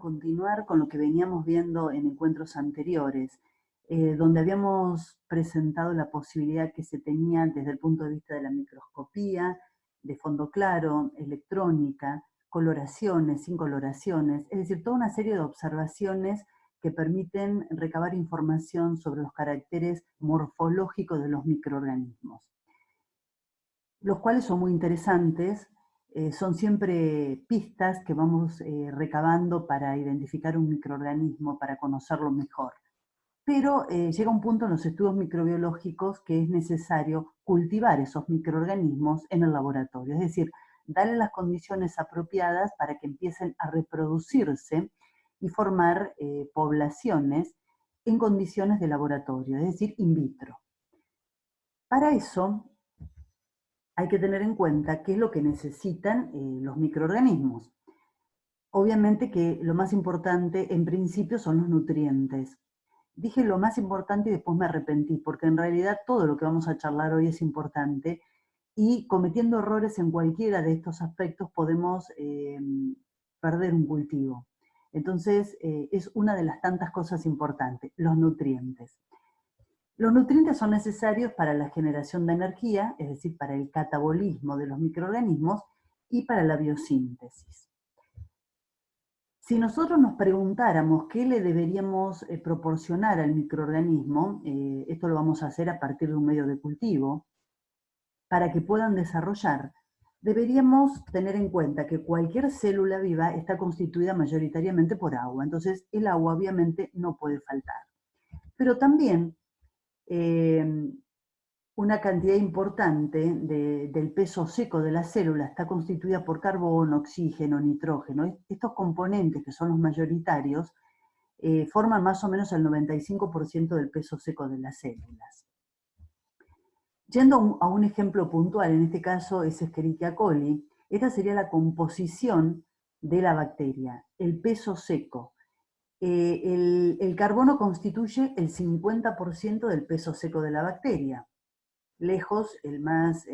continuar con lo que veníamos viendo en encuentros anteriores, donde habíamos presentado la posibilidad que se tenía desde el punto de vista de la microscopía, de fondo claro, electrónica, coloraciones, sin coloraciones, es decir, toda una serie de observaciones que permiten recabar información sobre los caracteres morfológicos de los microorganismos, los cuales son muy interesantes. Son siempre pistas que vamos recabando para identificar un microorganismo, para conocerlo mejor. Pero llega un punto en los estudios microbiológicos que es necesario cultivar esos microorganismos en el laboratorio, es decir, darle las condiciones apropiadas para que empiecen a reproducirse y formar poblaciones en condiciones de laboratorio, es decir, in vitro. Para eso hay que tener en cuenta qué es lo que necesitan los microorganismos. Obviamente que lo más importante en principio son los nutrientes. Dije lo más importante y después me arrepentí, porque en realidad todo lo que vamos a charlar hoy es importante y cometiendo errores en cualquiera de estos aspectos podemos perder un cultivo. Entonces es una de las tantas cosas importantes, los nutrientes. Los nutrientes son necesarios para la generación de energía, es decir, para el catabolismo de los microorganismos y para la biosíntesis. Si nosotros nos preguntáramos qué le deberíamos proporcionar al microorganismo, esto lo vamos a hacer a partir de un medio de cultivo, para que puedan desarrollar, deberíamos tener en cuenta que cualquier célula viva está constituida mayoritariamente por agua, entonces el agua obviamente no puede faltar. Pero también una cantidad importante del peso seco de la célula está constituida por carbono, oxígeno, nitrógeno. Estos componentes, que son los mayoritarios, forman más o menos el 95% del peso seco de las células. Yendo a un ejemplo puntual, en este caso es Escherichia coli, esta sería la composición de la bacteria, el peso seco. El carbono constituye el 50% del peso seco de la bacteria, lejos el más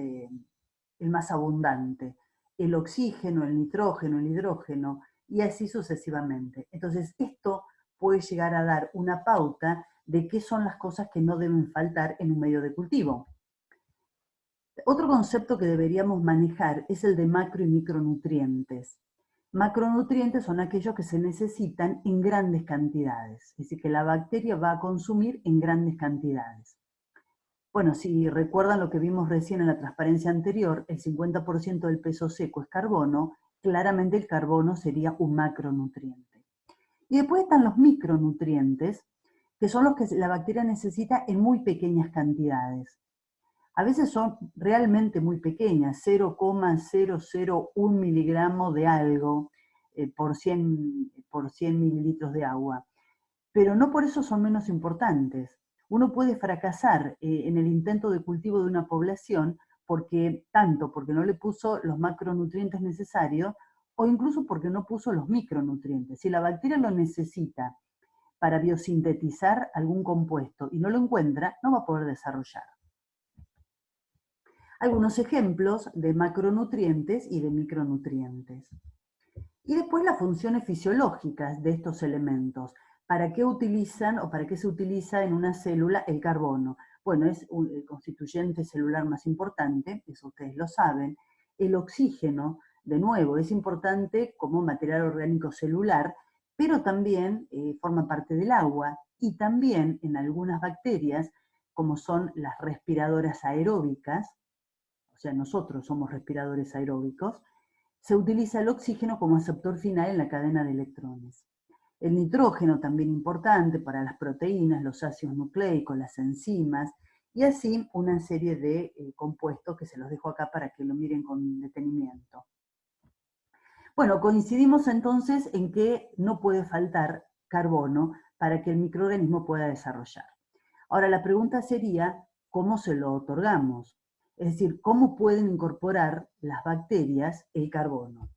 abundante. El oxígeno, el nitrógeno, el hidrógeno, y así sucesivamente. Entonces, esto puede llegar a dar una pauta de qué son las cosas que no deben faltar en un medio de cultivo. Otro concepto que deberíamos manejar es el de macro y micronutrientes. Macronutrientes son aquellos que se necesitan en grandes cantidades, es decir, que la bacteria va a consumir en grandes cantidades. Bueno, si recuerdan lo que vimos recién en la transparencia anterior, el 50% del peso seco es carbono, claramente el carbono sería un macronutriente. Y después están los micronutrientes, que son los que la bacteria necesita en muy pequeñas cantidades. A veces son realmente muy pequeñas, 0,001 miligramo de algo por 100 mililitros de agua. Pero no por eso son menos importantes. Uno puede fracasar en el intento de cultivo de una población tanto porque no le puso los macronutrientes necesarios o incluso porque no puso los micronutrientes. Si la bacteria lo necesita para biosintetizar algún compuesto y no lo encuentra, no va a poder desarrollar. Algunos ejemplos de macronutrientes y de micronutrientes. Y después las funciones fisiológicas de estos elementos. ¿Para qué utilizan o para qué se utiliza en una célula el carbono? Bueno, es el constituyente celular más importante, eso ustedes lo saben. El oxígeno, de nuevo, es importante como material orgánico celular, pero también forma parte del agua y también en algunas bacterias, como son las respiradoras aeróbicas, o sea, nosotros somos respiradores aeróbicos, se utiliza el oxígeno como aceptor final en la cadena de electrones. El nitrógeno también importante para las proteínas, los ácidos nucleicos, las enzimas, y así una serie de compuestos que se los dejo acá para que lo miren con detenimiento. Bueno, coincidimos entonces en que no puede faltar carbono para que el microorganismo pueda desarrollar. Ahora la pregunta sería, ¿cómo se lo otorgamos? Es decir, ¿cómo pueden incorporar las bacterias el carbono?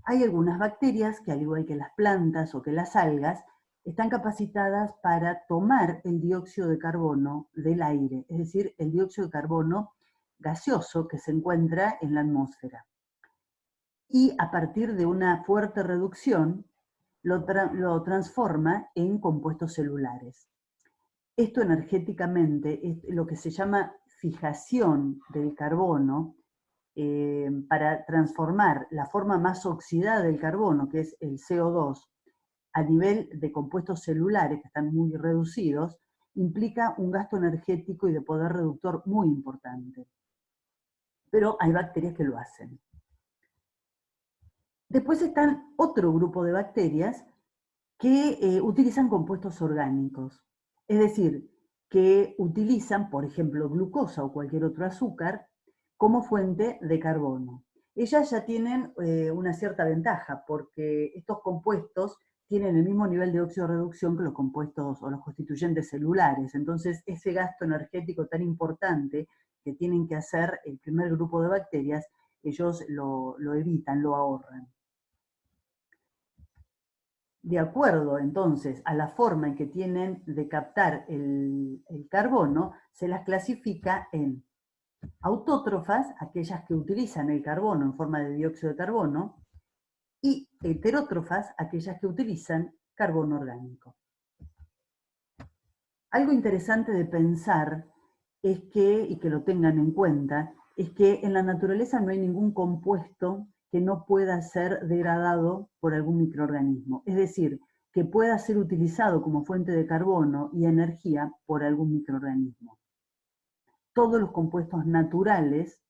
Hay algunas bacterias que, al igual que las plantas o que las algas, están capacitadas para tomar el dióxido de carbono del aire, es decir, el dióxido de carbono gaseoso que se encuentra en la atmósfera. Y a partir de una fuerte reducción, lo transforma en compuestos celulares. Esto energéticamente es lo que se llama fijación del carbono, para transformar la forma más oxidada del carbono, que es el CO2, a nivel de compuestos celulares, que están muy reducidos, implica un gasto energético y de poder reductor muy importante. Pero hay bacterias que lo hacen. Después están otro grupo de bacterias que utilizan compuestos orgánicos. Es decir, que utilizan, por ejemplo, glucosa o cualquier otro azúcar como fuente de carbono. Ellas ya tienen una cierta ventaja porque estos compuestos tienen el mismo nivel de óxido de reducción que los compuestos o los constituyentes celulares. Entonces, ese gasto energético tan importante que tienen que hacer el primer grupo de bacterias, ellos lo evitan, lo ahorran. De acuerdo, entonces, a la forma en que tienen de captar el carbono, se las clasifica en autótrofas, aquellas que utilizan el carbono en forma de dióxido de carbono, y heterótrofas, aquellas que utilizan carbono orgánico. Algo interesante de pensar es que, y que lo tengan en cuenta, es que en la naturaleza no hay ningún compuesto que no pueda ser degradado por algún microorganismo. Es decir, que pueda ser utilizado como fuente de carbono y energía por algún microorganismo. Todos los compuestos naturales,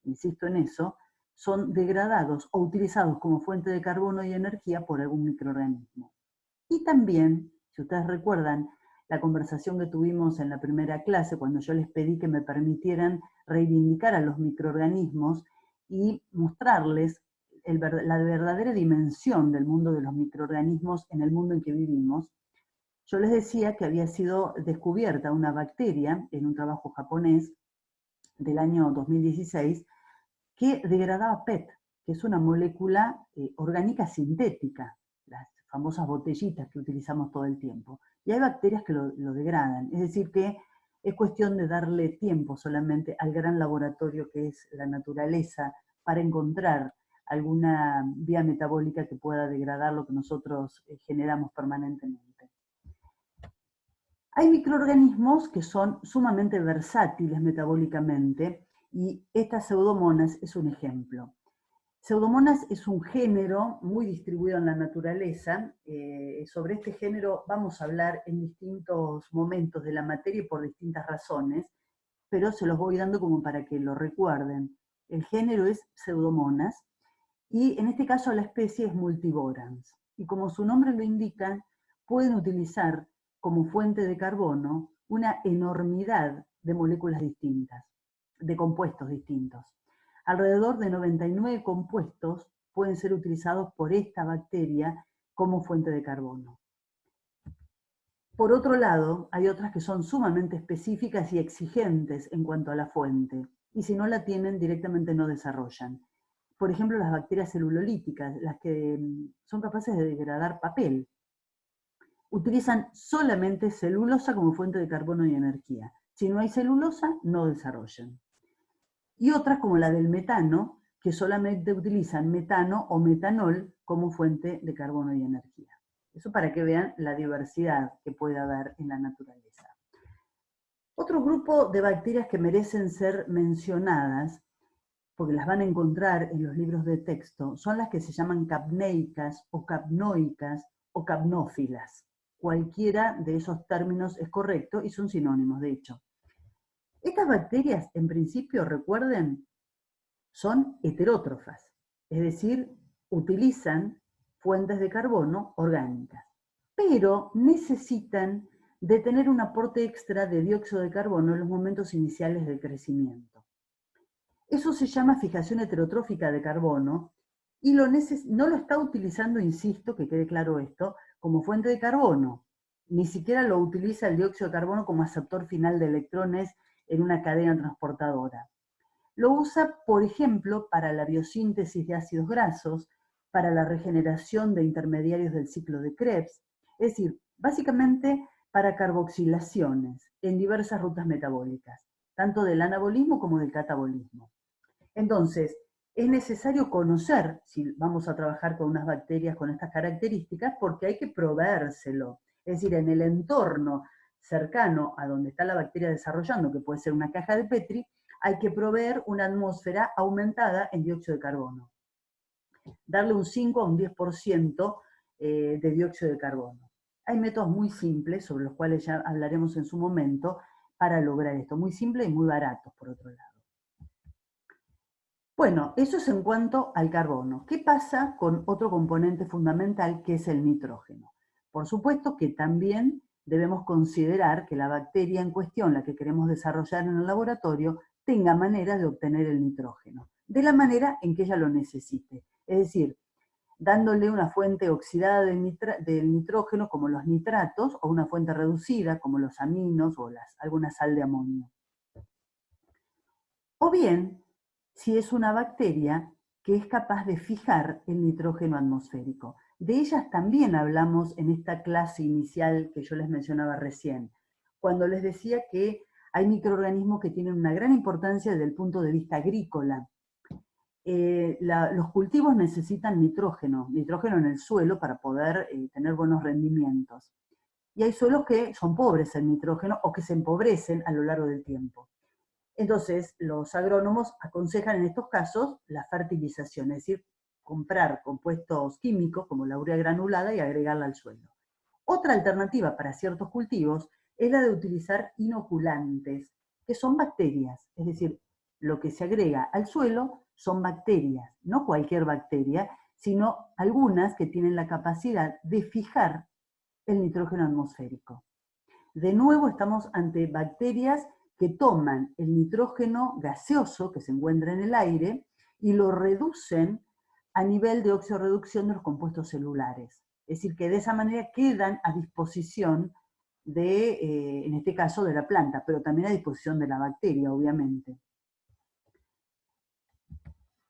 insisto en eso, son degradados o utilizados como fuente de carbono y energía por algún microorganismo. Y también, si ustedes recuerdan, la conversación que tuvimos en la primera clase, cuando yo les pedí que me permitieran reivindicar a los microorganismos y mostrarles la verdadera dimensión del mundo de los microorganismos en el mundo en que vivimos, yo les decía que había sido descubierta una bacteria en un trabajo japonés del año 2016 que degradaba PET, que es una molécula orgánica sintética, las famosas botellitas que utilizamos todo el tiempo. Y hay bacterias que lo degradan, es decir que es cuestión de darle tiempo solamente al gran laboratorio que es la naturaleza para encontrar alguna vía metabólica que pueda degradar lo que nosotros generamos permanentemente. Hay microorganismos que son sumamente versátiles metabólicamente y esta Pseudomonas es un ejemplo. Pseudomonas es un género muy distribuido en la naturaleza. Sobre este género vamos a hablar en distintos momentos de la materia y por distintas razones, pero se los voy dando como para que lo recuerden. El género es Pseudomonas y en este caso la especie es Multiborans. Y como su nombre lo indica, pueden utilizar como fuente de carbono una enormidad de moléculas distintas, de compuestos distintos. Alrededor de 99 compuestos pueden ser utilizados por esta bacteria como fuente de carbono. Por otro lado, hay otras que son sumamente específicas y exigentes en cuanto a la fuente, y si no la tienen, directamente no desarrollan. Por ejemplo, las bacterias celulolíticas, las que son capaces de degradar papel, utilizan solamente celulosa como fuente de carbono y energía. Si no hay celulosa, no desarrollan. Y otras como la del metano, que solamente utilizan metano o metanol como fuente de carbono y energía. Eso para que vean la diversidad que puede haber en la naturaleza. Otro grupo de bacterias que merecen ser mencionadas, porque las van a encontrar en los libros de texto, son las que se llaman capneicas o capnoicas o capnófilas. Cualquiera de esos términos es correcto y son sinónimos, de hecho. Estas bacterias, en principio, recuerden, son heterótrofas, es decir, utilizan fuentes de carbono orgánicas, pero necesitan de tener un aporte extra de dióxido de carbono en los momentos iniciales del crecimiento. Eso se llama fijación heterotrófica de carbono y no lo está utilizando, insisto, que quede claro esto, como fuente de carbono. Ni siquiera lo utiliza el dióxido de carbono como aceptor final de electrones en una cadena transportadora. Lo usa, por ejemplo, para la biosíntesis de ácidos grasos, para la regeneración de intermediarios del ciclo de Krebs, es decir, básicamente para carboxilaciones en diversas rutas metabólicas, tanto del anabolismo como del catabolismo. Entonces, Es necesario conocer si vamos a trabajar con unas bacterias con estas características porque hay que proveérselo. Es decir, en el entorno cercano a donde está la bacteria desarrollando, que puede ser una caja de Petri, hay que proveer una atmósfera aumentada en dióxido de carbono. Darle un 5 a un 10% de dióxido de carbono. Hay métodos muy simples, sobre los cuales ya hablaremos en su momento, para lograr esto. Muy simples y muy baratos, por otro lado. Bueno, eso es en cuanto al carbono. ¿Qué pasa con otro componente fundamental que es el nitrógeno? Por supuesto que también debemos considerar que la bacteria en cuestión, la que queremos desarrollar en el laboratorio, tenga manera de obtener el nitrógeno, de la manera en que ella lo necesite. Es decir, dándole una fuente oxidada del nitrógeno como los nitratos o una fuente reducida como los aminos o alguna sal de amonio. O bien, si es una bacteria que es capaz de fijar el nitrógeno atmosférico. De ellas también hablamos en esta clase inicial que yo les mencionaba recién, cuando les decía que hay microorganismos que tienen una gran importancia desde el punto de vista agrícola. Los cultivos necesitan nitrógeno en el suelo para poder tener buenos rendimientos. Y hay suelos que son pobres en nitrógeno o que se empobrecen a lo largo del tiempo. Entonces, los agrónomos aconsejan en estos casos la fertilización, es decir, comprar compuestos químicos como la urea granulada y agregarla al suelo. Otra alternativa para ciertos cultivos es la de utilizar inoculantes, que son bacterias, es decir, lo que se agrega al suelo son bacterias, no cualquier bacteria, sino algunas que tienen la capacidad de fijar el nitrógeno atmosférico. De nuevo estamos ante bacterias que toman el nitrógeno gaseoso que se encuentra en el aire y lo reducen a nivel de oxidorreducción de los compuestos celulares. Es decir, que de esa manera quedan a disposición de, en este caso, de la planta, pero también a disposición de la bacteria, obviamente.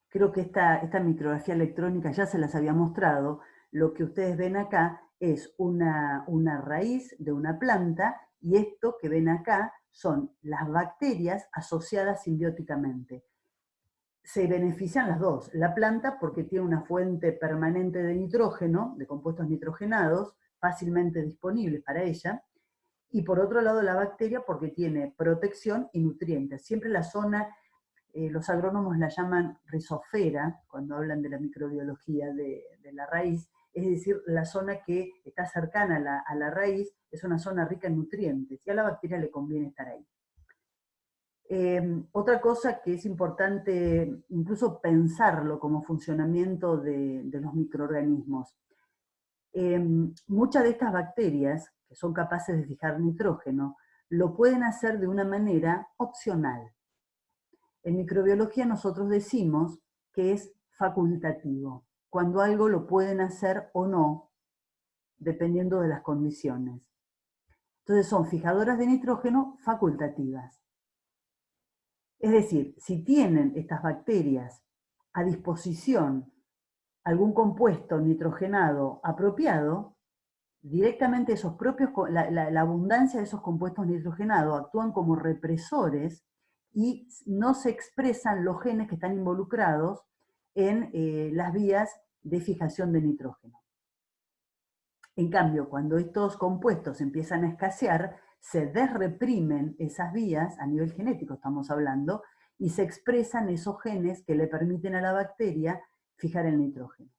Creo que esta micrografía electrónica ya se las había mostrado. Lo que ustedes ven acá es una raíz de una planta y esto que ven acá son las bacterias asociadas simbióticamente. Se benefician las dos, la planta porque tiene una fuente permanente de nitrógeno, de compuestos nitrogenados, fácilmente disponibles para ella, y por otro lado la bacteria porque tiene protección y nutrientes. Siempre la zona, los agrónomos la llaman rizosfera, cuando hablan de la microbiología de la raíz, es decir, la zona que está cercana a la raíz es una zona rica en nutrientes, y a la bacteria le conviene estar ahí. Otra cosa que es importante incluso pensarlo como funcionamiento de los microorganismos. Muchas de estas bacterias, que son capaces de fijar nitrógeno, lo pueden hacer de una manera opcional. En microbiología nosotros decimos que es facultativo, cuando algo lo pueden hacer o no, dependiendo de las condiciones. Entonces son fijadoras de nitrógeno facultativas. Es decir, si tienen estas bacterias a disposición algún compuesto nitrogenado apropiado, directamente la abundancia de esos compuestos nitrogenados actúan como represores y no se expresan los genes que están involucrados en las vías de fijación de nitrógeno. En cambio, cuando estos compuestos empiezan a escasear, se desreprimen esas vías, a nivel genético estamos hablando, y se expresan esos genes que le permiten a la bacteria fijar el nitrógeno.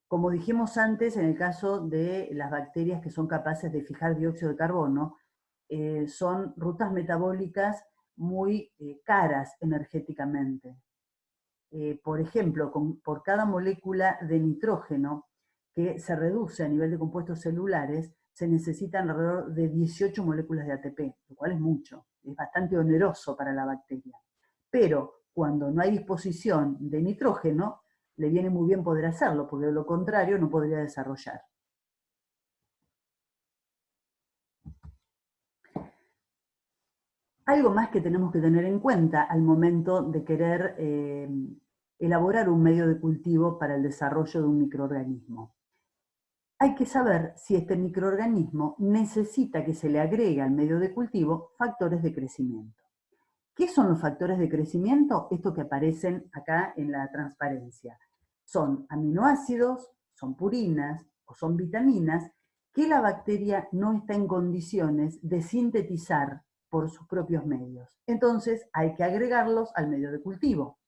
Como dijimos antes, en el caso de las bacterias que son capaces de fijar dióxido de carbono, son rutas metabólicas muy caras energéticamente. Por ejemplo, por cada molécula de nitrógeno que se reduce a nivel de compuestos celulares, se necesitan alrededor de 18 moléculas de ATP, lo cual es mucho, es bastante oneroso para la bacteria. Pero cuando no hay disposición de nitrógeno, le viene muy bien poder hacerlo, porque de lo contrario no podría desarrollar. Algo más que tenemos que tener en cuenta al momento de querer elaborar un medio de cultivo para el desarrollo de un microorganismo. Hay que saber si este microorganismo necesita que se le agregue al medio de cultivo factores de crecimiento. ¿Qué son los factores de crecimiento? Estos que aparecen acá en la transparencia. Son aminoácidos, son purinas o son vitaminas que la bacteria no está en condiciones de sintetizar por sus propios medios. Entonces hay que agregarlos al medio de cultivo.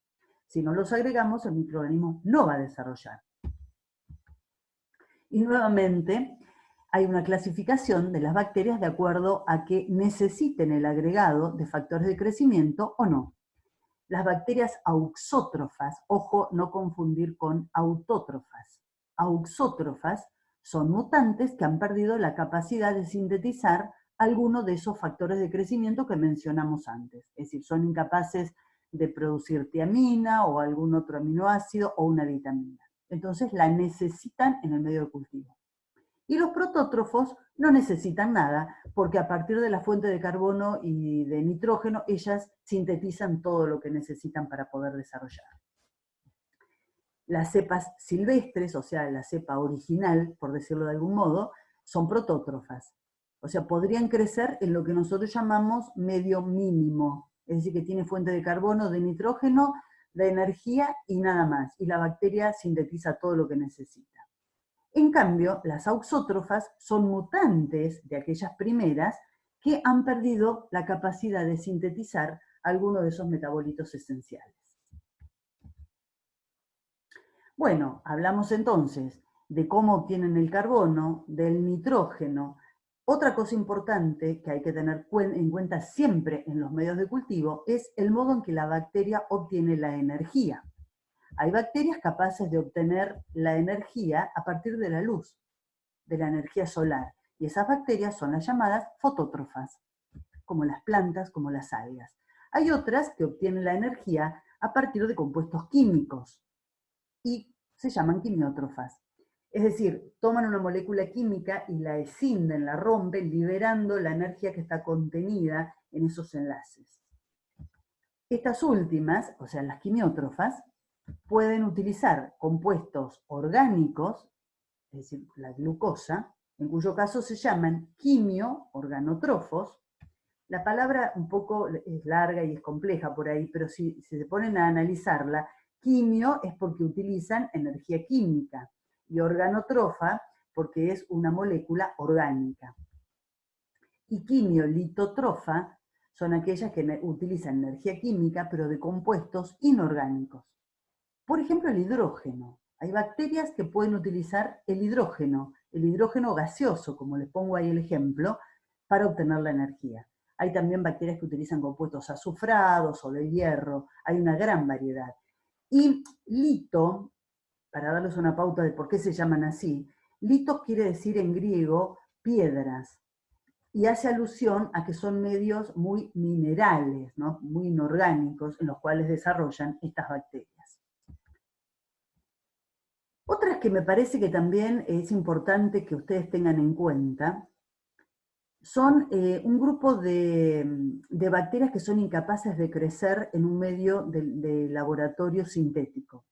Si no los agregamos, el microorganismo no va a desarrollar. Y nuevamente hay una clasificación de las bacterias de acuerdo a que necesiten el agregado de factores de crecimiento o no. Las bacterias auxótrofas, ojo, no confundir con autótrofas. Auxótrofas son mutantes que han perdido la capacidad de sintetizar alguno de esos factores de crecimiento que mencionamos antes. Es decir, son incapaces de producir tiamina o algún otro aminoácido o una vitamina. Entonces la necesitan en el medio de cultivo. Y los protótrofos no necesitan nada, porque a partir de la fuente de carbono y de nitrógeno, ellas sintetizan todo lo que necesitan para poder desarrollar. Las cepas silvestres, o sea, la cepa original, por decirlo de algún modo, son protótrofas. O sea, podrían crecer en lo que nosotros llamamos medio mínimo, es decir, que tiene fuente de carbono, de nitrógeno, de energía y nada más. Y la bacteria sintetiza todo lo que necesita. En cambio, las auxótrofas son mutantes de aquellas primeras que han perdido la capacidad de sintetizar alguno de esos metabolitos esenciales. Bueno, hablamos entonces de cómo obtienen el carbono, del nitrógeno. Otra cosa importante que hay que tener en cuenta siempre en los medios de cultivo es el modo en que la bacteria obtiene la energía. Hay bacterias capaces de obtener la energía a partir de la luz, de la energía solar, y esas bacterias son las llamadas fotótrofas, como las plantas, como las algas. Hay otras que obtienen la energía a partir de compuestos químicos y se llaman quimiótrofas. Es decir, toman una molécula química y la escinden, la rompen, liberando la energía que está contenida en esos enlaces. Estas últimas, o sea, las quimiótrofas, pueden utilizar compuestos orgánicos, es decir, la glucosa, en cuyo caso se llaman quimio-organotrófos. La palabra un poco es larga y es compleja por ahí, pero si se ponen a analizarla, quimio es porque utilizan energía química y organotrofa porque es una molécula orgánica. Y quimio-litótrofa son aquellas que utilizan energía química pero de compuestos inorgánicos. Por ejemplo, el hidrógeno. Hay bacterias que pueden utilizar el hidrógeno gaseoso, como les pongo ahí el ejemplo, para obtener la energía. Hay también bacterias que utilizan compuestos azufrados o de hierro. Hay una gran variedad. Y lito, para darles una pauta de por qué se llaman así, lito quiere decir en griego piedras y hace alusión a que son medios muy minerales, ¿no? Muy inorgánicos en los cuales desarrollan estas bacterias. Otras que me parece que también es importante que ustedes tengan en cuenta son un grupo de bacterias que son incapaces de crecer en un medio de laboratorio sintético.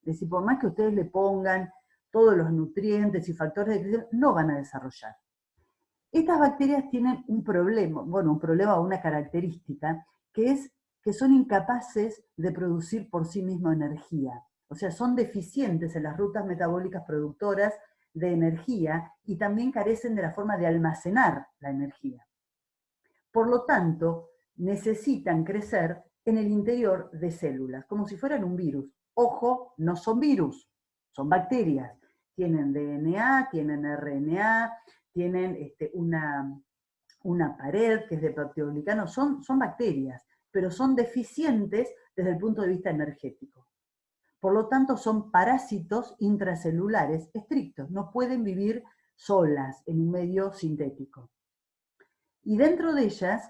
Es decir, por más que ustedes le pongan todos los nutrientes y factores de crecimiento, no van a desarrollar. Estas bacterias tienen un problema o una característica, que es que son incapaces de producir por sí mismas energía. O sea, son deficientes en las rutas metabólicas productoras de energía y también carecen de la forma de almacenar la energía. Por lo tanto, necesitan crecer en el interior de células, como si fueran un virus. Ojo, no son virus, son bacterias. Tienen DNA, tienen RNA, tienen una pared que es de peptidoglicano, son bacterias, pero son deficientes desde el punto de vista energético. Por lo tanto, son parásitos intracelulares estrictos, no pueden vivir solas en un medio sintético. Y dentro de ellas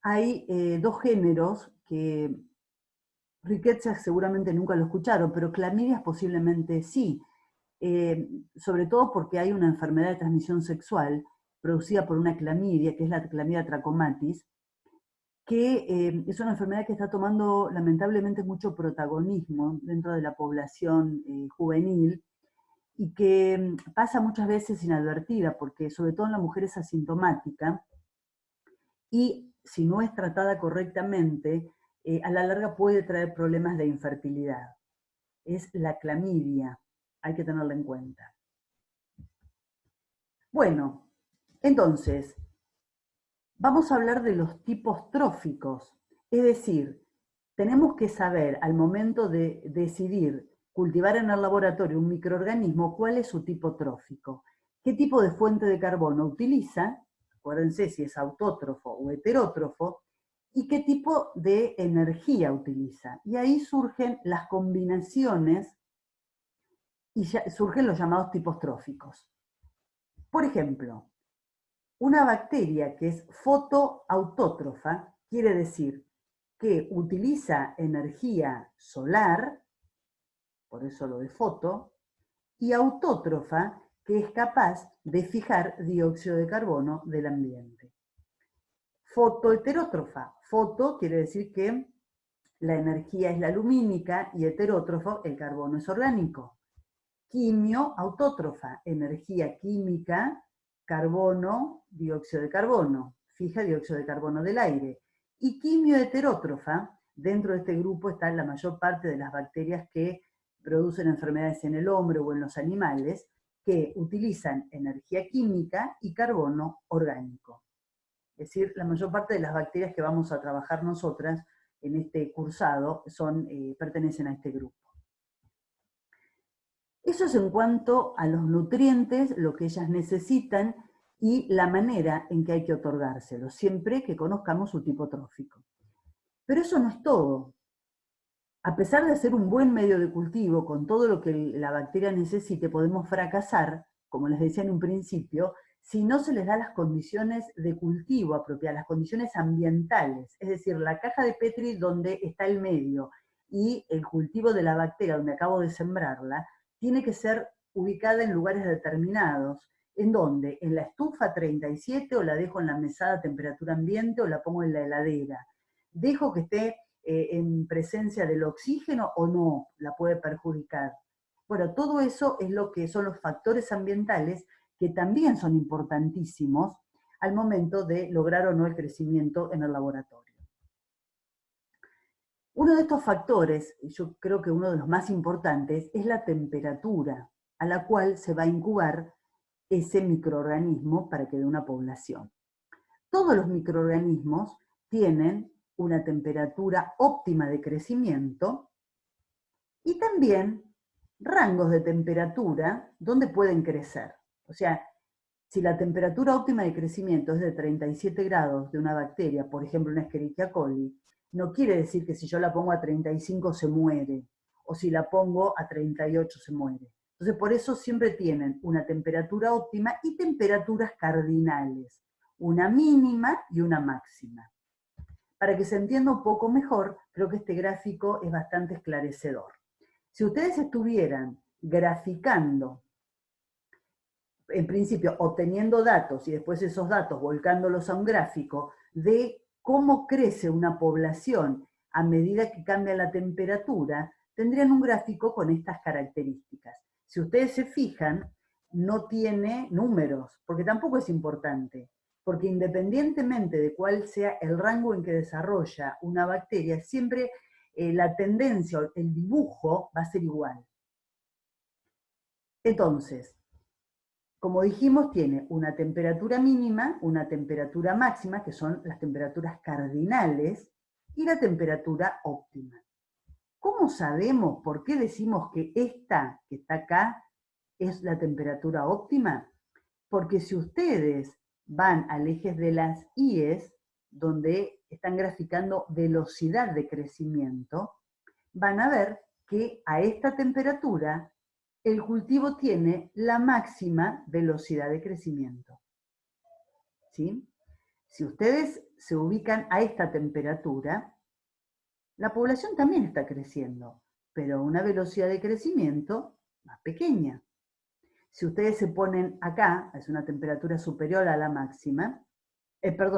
hay dos géneros que Rickettsia seguramente nunca lo escucharon, pero clamidias posiblemente sí, sobre todo porque hay una enfermedad de transmisión sexual producida por una clamidia, que es la clamidia trachomatis, que es una enfermedad que está tomando lamentablemente mucho protagonismo dentro de la población juvenil y que pasa muchas veces inadvertida, porque sobre todo en la mujer es asintomática y si no es tratada correctamente a la larga puede traer problemas de infertilidad. Es la clamidia, hay que tenerla en cuenta. Bueno, entonces, vamos a hablar de los tipos tróficos, es decir, tenemos que saber al momento de decidir cultivar en el laboratorio un microorganismo cuál es su tipo trófico, qué tipo de fuente de carbono utiliza, acuérdense si es autótrofo o heterótrofo, y qué tipo de energía utiliza. Y ahí surgen las combinaciones y surgen los llamados tipos tróficos. Por ejemplo, una bacteria que es fotoautótrofa quiere decir que utiliza energía solar, por eso lo de foto, y autótrofa, que es capaz de fijar dióxido de carbono del ambiente. Fotoheterótrofa. Foto quiere decir que la energía es la lumínica y heterótrofo, el carbono es orgánico. Quimioautótrofa, energía química, carbono, dióxido de carbono, fija dióxido de carbono del aire. Y quimioheterótrofa, dentro de este grupo está la mayor parte de las bacterias que producen enfermedades en el hombre o en los animales, que utilizan energía química y carbono orgánico. Es decir, la mayor parte de las bacterias que vamos a trabajar nosotras en este cursado pertenecen a este grupo. Eso es en cuanto a los nutrientes, lo que ellas necesitan y la manera en que hay que otorgárselos, siempre que conozcamos su tipo trófico. Pero eso no es todo. A pesar de ser un buen medio de cultivo, con todo lo que la bacteria necesite, podemos fracasar, como les decía en un principio, si no se les da las condiciones de cultivo apropiadas, las condiciones ambientales, es decir, la caja de Petri donde está el medio y el cultivo de la bacteria donde acabo de sembrarla, tiene que ser ubicada en lugares determinados, en donde, en la estufa 37 o la dejo en la mesada a temperatura ambiente o la pongo en la heladera. Dejo que esté en presencia del oxígeno o no, la puede perjudicar. Bueno, todo eso es lo que son los factores ambientales que también son importantísimos al momento de lograr o no el crecimiento en el laboratorio. Uno de estos factores, yo creo que uno de los más importantes, es la temperatura a la cual se va a incubar ese microorganismo para que dé una población. Todos los microorganismos tienen una temperatura óptima de crecimiento y también rangos de temperatura donde pueden crecer. O sea, si la temperatura óptima de crecimiento es de 37 grados de una bacteria, por ejemplo una Escherichia coli, no quiere decir que si yo la pongo a 35 se muere, o si la pongo a 38 se muere. Entonces, por eso siempre tienen una temperatura óptima y temperaturas cardinales, una mínima y una máxima. Para que se entienda un poco mejor, creo que este gráfico es bastante esclarecedor. Si ustedes estuvieran graficando, en principio obteniendo datos y después esos datos volcándolos a un gráfico de cómo crece una población a medida que cambia la temperatura, tendrían un gráfico con estas características. Si ustedes se fijan, no tiene números, porque tampoco es importante, porque independientemente de cuál sea el rango en que desarrolla una bacteria, siempre la tendencia o el dibujo va a ser igual. Entonces, como dijimos, tiene una temperatura mínima, una temperatura máxima, que son las temperaturas cardinales, y la temperatura óptima. ¿Cómo sabemos por qué decimos que esta que está acá es la temperatura óptima? Porque si ustedes van al eje de las IES, donde están graficando velocidad de crecimiento, van a ver que a esta temperatura el cultivo tiene la máxima velocidad de crecimiento. ¿Sí? Si ustedes se ubican a esta temperatura, la población también está creciendo, pero a una velocidad de crecimiento más pequeña. Si ustedes se ponen acá, es una temperatura superior a la máxima,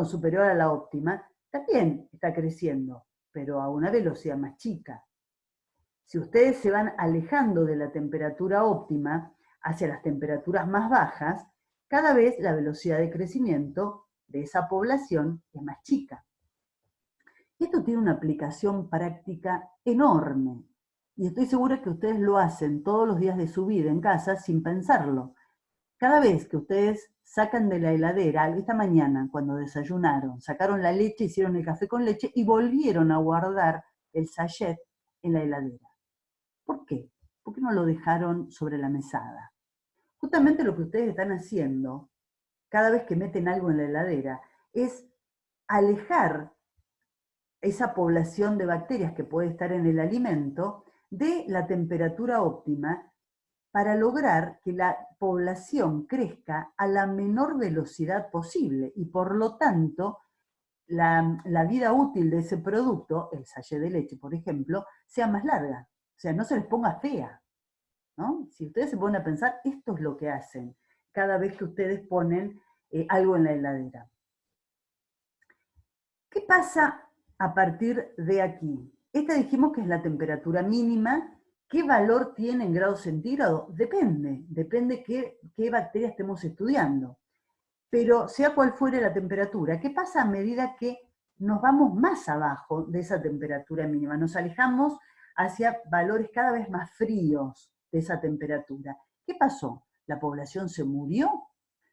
superior a la óptima, también está creciendo, pero a una velocidad más chica. Si ustedes se van alejando de la temperatura óptima hacia las temperaturas más bajas, cada vez la velocidad de crecimiento de esa población es más chica. Esto tiene una aplicación práctica enorme. Y estoy segura que ustedes lo hacen todos los días de su vida en casa sin pensarlo. Cada vez que ustedes sacan de la heladera, esta mañana cuando desayunaron, sacaron la leche, hicieron el café con leche y volvieron a guardar el sachet en la heladera. ¿Por qué? ¿Por qué no lo dejaron sobre la mesada? Justamente lo que ustedes están haciendo, cada vez que meten algo en la heladera, es alejar esa población de bacterias que puede estar en el alimento de la temperatura óptima para lograr que la población crezca a la menor velocidad posible y por lo tanto la vida útil de ese producto, el sachet de leche por ejemplo, sea más larga, o sea, no se les ponga fea, ¿no? Si ustedes se ponen a pensar, esto es lo que hacen cada vez que ustedes ponen algo en la heladera. ¿Qué pasa a partir de aquí? Esta dijimos que es la temperatura mínima. ¿Qué valor tiene en grados centígrados? Depende qué bacteria estemos estudiando. Pero sea cual fuere la temperatura, ¿qué pasa a medida que nos vamos más abajo de esa temperatura mínima? Nos alejamos hacia valores cada vez más fríos de esa temperatura. ¿Qué pasó? ¿La población se murió?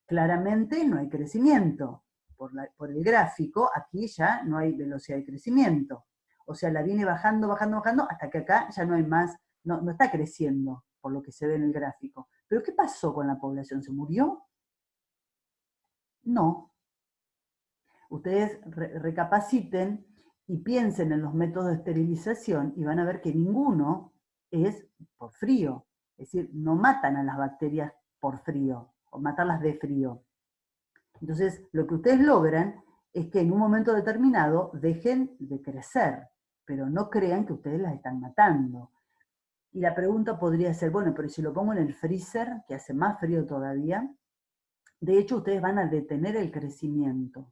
Claramente no hay crecimiento. Por el gráfico, aquí ya no hay velocidad de crecimiento. O sea, la viene bajando, bajando, bajando, hasta que acá ya no hay más, no está creciendo, por lo que se ve en el gráfico. ¿Pero qué pasó con la población? ¿Se murió? No. Ustedes recapaciten y piensen en los métodos de esterilización y van a ver que ninguno es por frío. Es decir, no matan a las bacterias por frío o matarlas de frío. Entonces, lo que ustedes logran es que en un momento determinado dejen de crecer, pero no crean que ustedes las están matando. Y la pregunta podría ser, bueno, pero si lo pongo en el freezer, que hace más frío todavía, de hecho ustedes van a detener el crecimiento,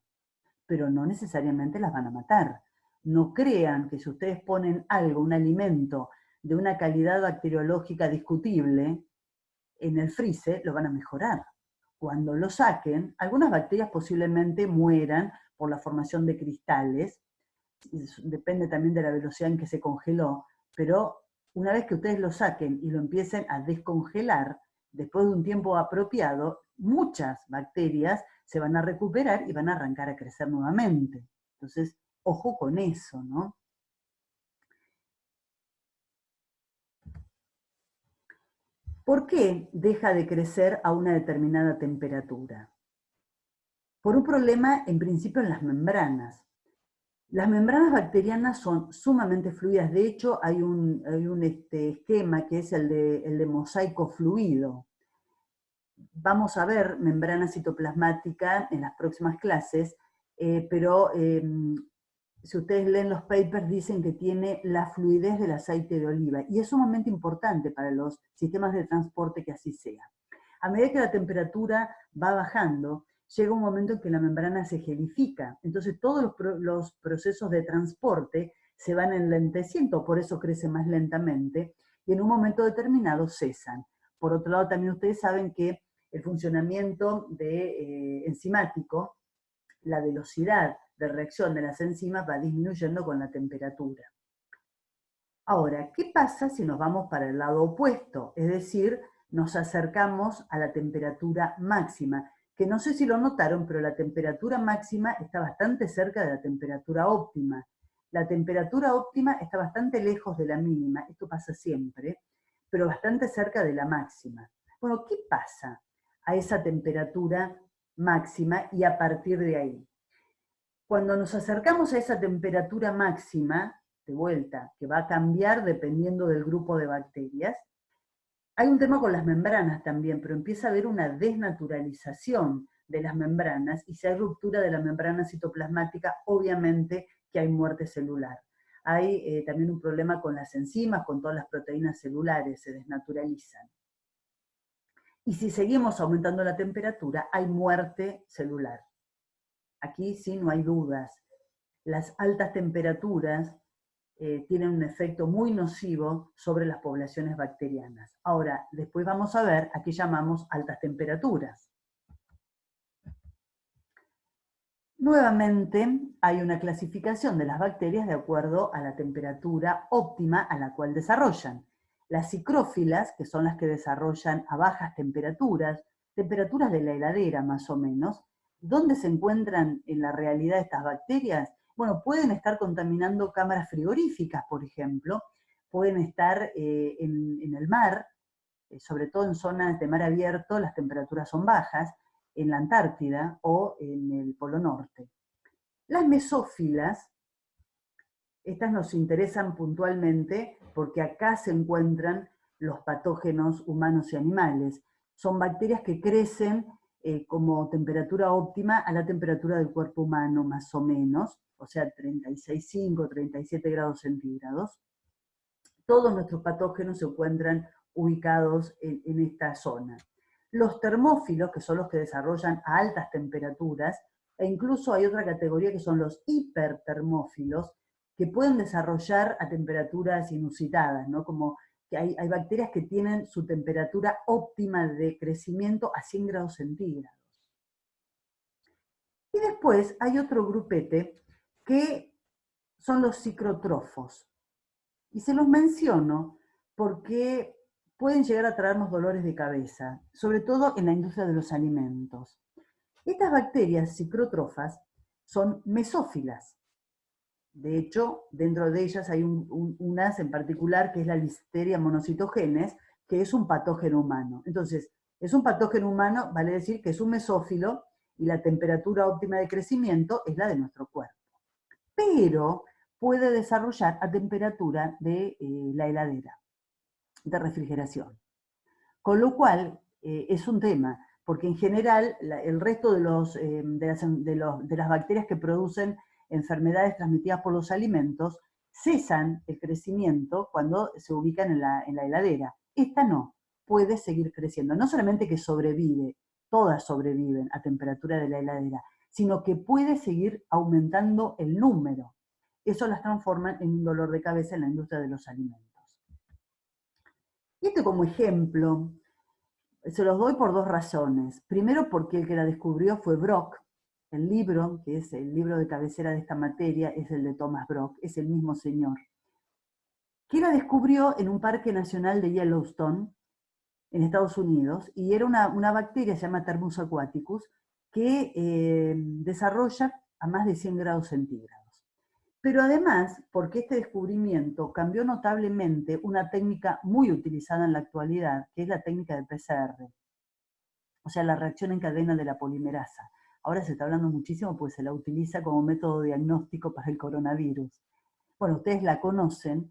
pero no necesariamente las van a matar. No crean que si ustedes ponen algo, un alimento de una calidad bacteriológica discutible, en el freezer lo van a mejorar. Cuando lo saquen, algunas bacterias posiblemente mueran por la formación de cristales, depende también de la velocidad en que se congeló, pero una vez que ustedes lo saquen y lo empiecen a descongelar, después de un tiempo apropiado, muchas bacterias se van a recuperar y van a arrancar a crecer nuevamente. Entonces, ojo con eso, ¿no? ¿Por qué deja de crecer a una determinada temperatura? Por un problema, en principio, en las membranas. Las membranas bacterianas son sumamente fluidas. De hecho, hay un esquema que es el de mosaico fluido. Vamos a ver membrana citoplasmática en las próximas clases, pero si ustedes leen los papers dicen que tiene la fluidez del aceite de oliva y es sumamente importante para los sistemas de transporte que así sea. A medida que la temperatura va bajando, llega un momento en que la membrana se gelifica, entonces todos los procesos de transporte se van enlenteciendo, por eso crece más lentamente, y en un momento determinado cesan. Por otro lado, también ustedes saben que el funcionamiento enzimático, la velocidad de reacción de las enzimas va disminuyendo con la temperatura. Ahora, ¿qué pasa si nos vamos para el lado opuesto? Es decir, nos acercamos a la temperatura máxima, que no sé si lo notaron, pero la temperatura máxima está bastante cerca de la temperatura óptima. La temperatura óptima está bastante lejos de la mínima, esto pasa siempre, pero bastante cerca de la máxima. Bueno, ¿qué pasa a esa temperatura máxima y a partir de ahí? Cuando nos acercamos a esa temperatura máxima, de vuelta, que va a cambiar dependiendo del grupo de bacterias, hay un tema con las membranas también, pero empieza a haber una desnaturalización de las membranas y si hay ruptura de la membrana citoplasmática, obviamente que hay muerte celular. Hay también un problema con las enzimas, con todas las proteínas celulares, se desnaturalizan. Y si seguimos aumentando la temperatura, hay muerte celular. Aquí sí no hay dudas. Las altas temperaturas tienen un efecto muy nocivo sobre las poblaciones bacterianas. Ahora, después vamos a ver a qué llamamos altas temperaturas. Nuevamente, hay una clasificación de las bacterias de acuerdo a la temperatura óptima a la cual desarrollan. Las psicrófilas, que son las que desarrollan a bajas temperaturas, temperaturas de la heladera más o menos, ¿dónde se encuentran en la realidad estas bacterias? Bueno, pueden estar contaminando cámaras frigoríficas, por ejemplo, pueden estar en el mar, sobre todo en zonas de mar abierto las temperaturas son bajas, en la Antártida o en el Polo Norte. Las mesófilas, estas nos interesan puntualmente porque acá se encuentran los patógenos humanos y animales. Son bacterias que crecen como temperatura óptima a la temperatura del cuerpo humano, más o menos, o sea, 36,5, 37 grados centígrados. Todos nuestros patógenos se encuentran ubicados en esta zona. Los termófilos, que son los que desarrollan a altas temperaturas, e incluso hay otra categoría que son los hipertermófilos, que pueden desarrollar a temperaturas inusitadas, ¿no? Como que hay bacterias que tienen su temperatura óptima de crecimiento a 100 grados centígrados. Y después hay otro grupete que son los psicrotrofos. Y se los menciono porque pueden llegar a traernos dolores de cabeza, sobre todo en la industria de los alimentos. Estas bacterias psicrótrofas son mesófilas. De hecho, dentro de ellas hay unas en particular que es la Listeria monocitogenes, que es un patógeno humano. Entonces, es un patógeno humano, vale decir que es un mesófilo y la temperatura óptima de crecimiento es la de nuestro cuerpo. Pero puede desarrollar a temperatura de la heladera, de refrigeración. Con lo cual, es un tema, porque en general el resto de las bacterias que producen enfermedades transmitidas por los alimentos cesan el crecimiento cuando se ubican en la heladera. Esta no, puede seguir creciendo. No solamente que sobrevive, todas sobreviven a temperatura de la heladera, sino que puede seguir aumentando el número. Eso las transforma en un dolor de cabeza en la industria de los alimentos. Y esto como ejemplo, se los doy por dos razones. Primero, porque el que la descubrió fue Brock. El libro, que es el libro de cabecera de esta materia, es el de Thomas Brock, es el mismo señor, que la descubrió en un parque nacional de Yellowstone, en Estados Unidos, y era una bacteria, se llama Thermus aquaticus, que desarrolla a más de 100 grados centígrados. Pero además, porque este descubrimiento cambió notablemente una técnica muy utilizada en la actualidad, que es la técnica de PCR, o sea, la reacción en cadena de la polimerasa. Ahora se está hablando muchísimo porque se la utiliza como método diagnóstico para el coronavirus. Bueno, ustedes la conocen.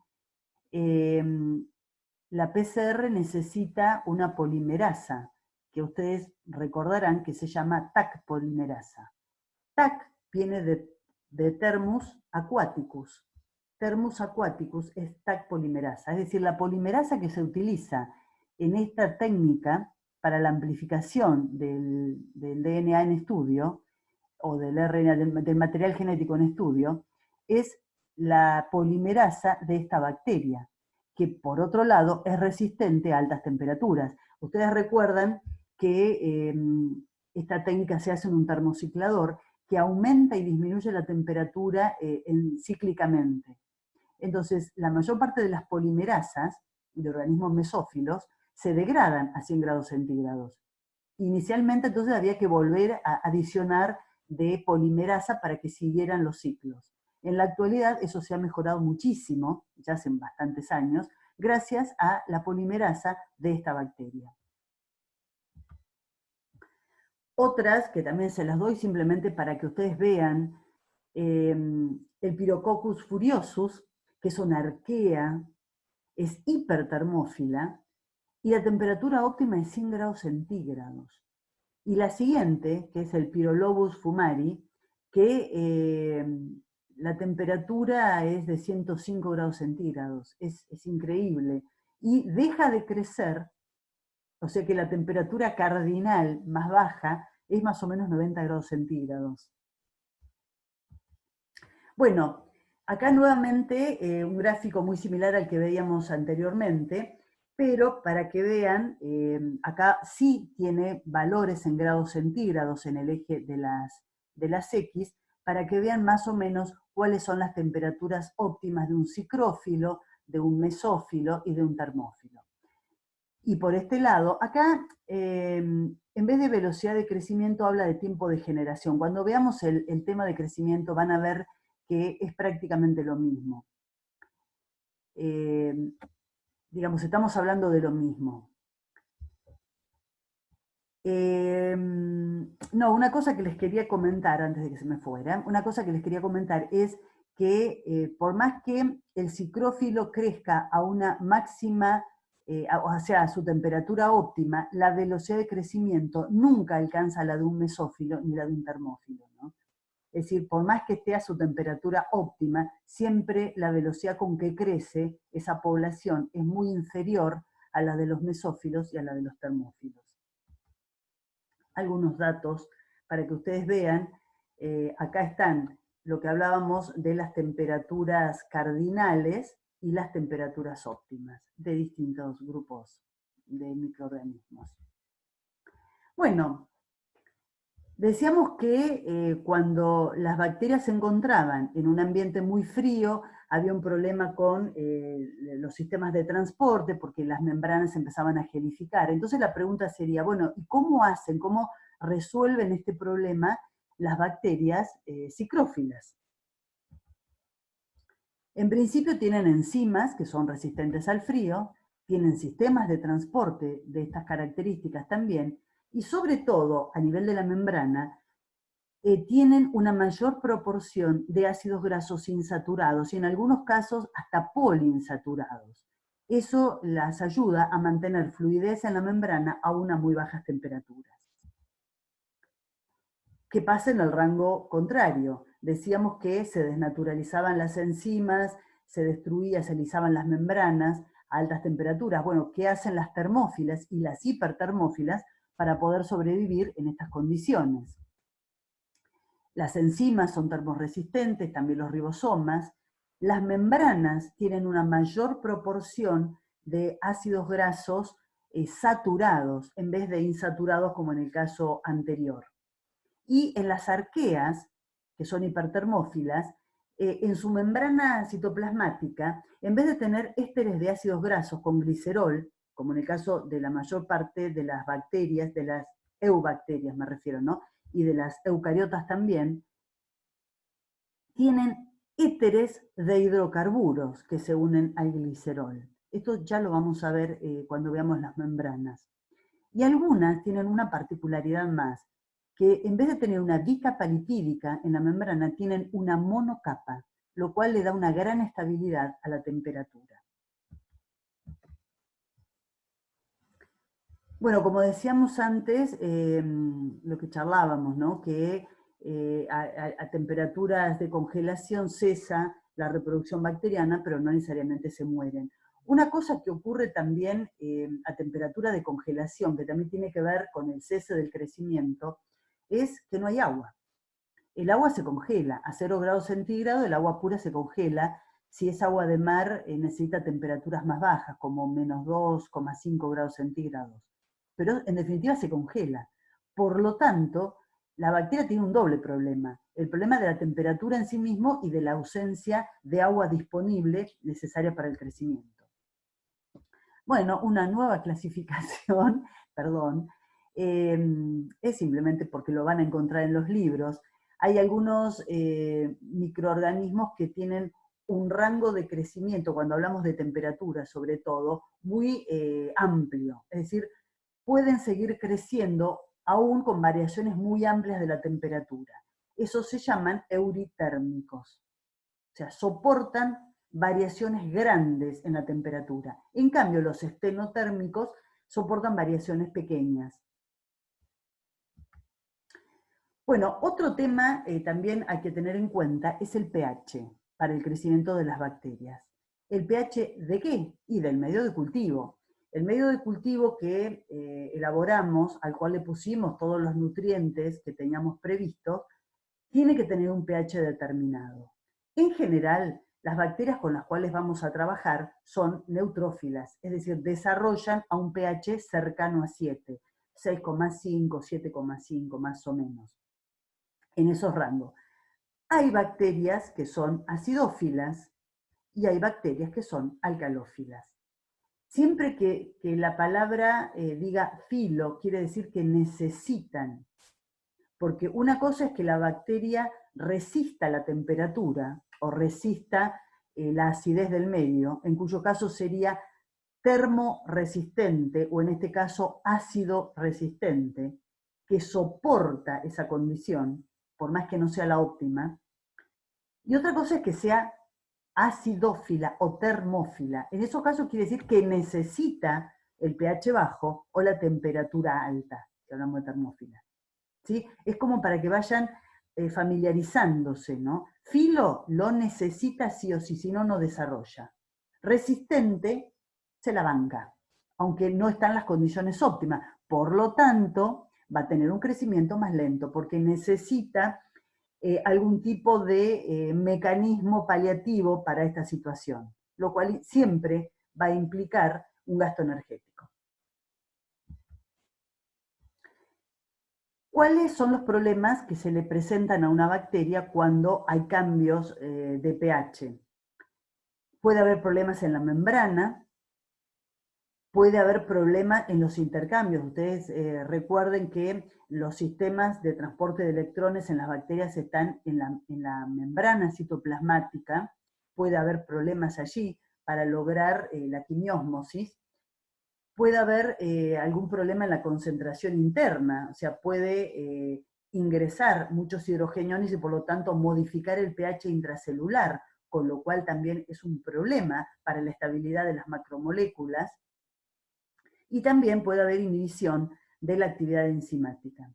La PCR necesita una polimerasa, que ustedes recordarán que se llama TAC polimerasa. TAC viene de Thermus aquaticus. Thermus aquaticus es TAC polimerasa, es decir, la polimerasa que se utiliza en esta técnica para la amplificación del DNA en estudio, o del RNA, del material genético en estudio, es la polimerasa de esta bacteria, que por otro lado es resistente a altas temperaturas. Ustedes recuerdan que esta técnica se hace en un termociclador que aumenta y disminuye la temperatura cíclicamente. Entonces, la mayor parte de las polimerasas de organismos mesófilos se degradan a 100 grados centígrados. Inicialmente, entonces, había que volver a adicionar de polimerasa para que siguieran los ciclos. En la actualidad eso se ha mejorado muchísimo, ya hace bastantes años, gracias a la polimerasa de esta bacteria. Otras que también se las doy simplemente para que ustedes vean, el Pirococcus furiosus, que es una arquea, es hipertermófila y la temperatura óptima es 100 grados centígrados. Y la siguiente, que es el Pyrolobus fumari, que la temperatura es de 105 grados centígrados, es increíble. Y deja de crecer, o sea que la temperatura cardinal más baja es más o menos 90 grados centígrados. Bueno, acá nuevamente un gráfico muy similar al que veíamos anteriormente, pero para que vean, acá sí tiene valores en grados centígrados en el eje de las X, para que vean más o menos cuáles son las temperaturas óptimas de un psicrófilo, de un mesófilo y de un termófilo. Y por este lado, acá, en vez de velocidad de crecimiento, habla de tiempo de generación. Cuando veamos el tema de crecimiento, van a ver que es prácticamente lo mismo. Digamos, estamos hablando de lo mismo. No, una cosa que les quería comentar antes de que se me fuera, una cosa que les quería comentar es que por más que el psicrófilo crezca a una máxima, o sea, a su temperatura óptima, la velocidad de crecimiento nunca alcanza la de un mesófilo ni la de un termófilo, ¿no? Es decir, por más que esté a su temperatura óptima, siempre la velocidad con que crece esa población es muy inferior a la de los mesófilos y a la de los termófilos. Algunos datos para que ustedes vean. Acá están lo que hablábamos de las temperaturas cardinales y las temperaturas óptimas de distintos grupos de microorganismos. Bueno, decíamos que cuando las bacterias se encontraban en un ambiente muy frío, había un problema con los sistemas de transporte porque las membranas empezaban a gelificar. Entonces la pregunta sería, bueno, ¿y cómo hacen, cómo resuelven este problema las bacterias psicrófilas? En principio tienen enzimas que son resistentes al frío, tienen sistemas de transporte de estas características también, y sobre todo, a nivel de la membrana, tienen una mayor proporción de ácidos grasos insaturados y en algunos casos hasta poliinsaturados. Eso las ayuda a mantener fluidez en la membrana a unas muy bajas temperaturas. ¿Qué pasa en el rango contrario? Decíamos que se desnaturalizaban las enzimas, se destruía, se lisaban las membranas a altas temperaturas. Bueno, ¿qué hacen las termófilas y las hipertermófilas para poder sobrevivir en estas condiciones? Las enzimas son termorresistentes, también los ribosomas. Las membranas tienen una mayor proporción de ácidos grasos saturados en vez de insaturados como en el caso anterior. Y en las arqueas, que son hipertermófilas, en su membrana citoplasmática, en vez de tener ésteres de ácidos grasos con glicerol, como en el caso de la mayor parte de las bacterias, de las eubacterias me refiero, ¿no? Y de las eucariotas también, tienen éteres de hidrocarburos que se unen al glicerol. Esto ya lo vamos a ver cuando veamos las membranas. Y algunas tienen una particularidad más, que en vez de tener una bicapa lipídica en la membrana, tienen una monocapa, lo cual le da una gran estabilidad a la temperatura. Bueno, como decíamos antes, lo que charlábamos, ¿no? Que a temperaturas de congelación cesa la reproducción bacteriana, pero no necesariamente se mueren. Una cosa que ocurre también a temperatura de congelación, que también tiene que ver con el cese del crecimiento, es que no hay agua. El agua se congela, a 0 grados centígrados el agua pura se congela. Si es agua de mar, necesita temperaturas más bajas, como menos 2,5 grados centígrados. Pero en definitiva se congela. Por lo tanto, la bacteria tiene un doble problema. El problema de la temperatura en sí mismo y de la ausencia de agua disponible necesaria para el crecimiento. Bueno, una nueva clasificación, perdón, es simplemente porque lo van a encontrar en los libros. Hay algunos microorganismos que tienen un rango de crecimiento, cuando hablamos de temperatura sobre todo, muy amplio. Es decir, pueden seguir creciendo aún con variaciones muy amplias de la temperatura. Esos se llaman euritérmicos. O sea, soportan variaciones grandes en la temperatura. En cambio, los estenotérmicos soportan variaciones pequeñas. Bueno, otro tema también hay que tener en cuenta es el pH para el crecimiento de las bacterias. ¿El pH de qué? Y del medio de cultivo. El medio de cultivo que elaboramos, al cual le pusimos todos los nutrientes que teníamos previstos, tiene que tener un pH determinado. En general, las bacterias con las cuales vamos a trabajar son neutrófilas, es decir, desarrollan a un pH cercano a 7, 6,5, 7,5 más o menos, en esos rangos. Hay bacterias que son acidófilas y hay bacterias que son alcalófilas. Siempre que la palabra diga filo, quiere decir que necesitan, porque una cosa es que la bacteria resista la temperatura o resista la acidez del medio, en cuyo caso sería termoresistente o en este caso ácido resistente, que soporta esa condición, por más que no sea la óptima. Y otra cosa es que sea acidófila o termófila. En esos casos quiere decir que necesita el pH bajo o la temperatura alta, si hablamos de termófila. ¿Sí? Es como para que vayan familiarizándose, ¿no? Filo lo necesita sí o sí, si no, no desarrolla. Resistente se la banca, aunque no están las condiciones óptimas. Por lo tanto, va a tener un crecimiento más lento, porque necesita algún tipo de mecanismo paliativo para esta situación, lo cual siempre va a implicar un gasto energético. ¿Cuáles son los problemas que se le presentan a una bacteria cuando hay cambios de pH? Puede haber problemas en la membrana, puede haber problemas en los intercambios. Ustedes recuerden que los sistemas de transporte de electrones en las bacterias están en la membrana citoplasmática. Puede haber problemas allí para lograr la quimiósmosis. Puede haber algún problema en la concentración interna, o sea, puede ingresar muchos hidrogeniones y por lo tanto modificar el pH intracelular, con lo cual también es un problema para la estabilidad de las macromoléculas. Y también puede haber inhibición de la actividad enzimática.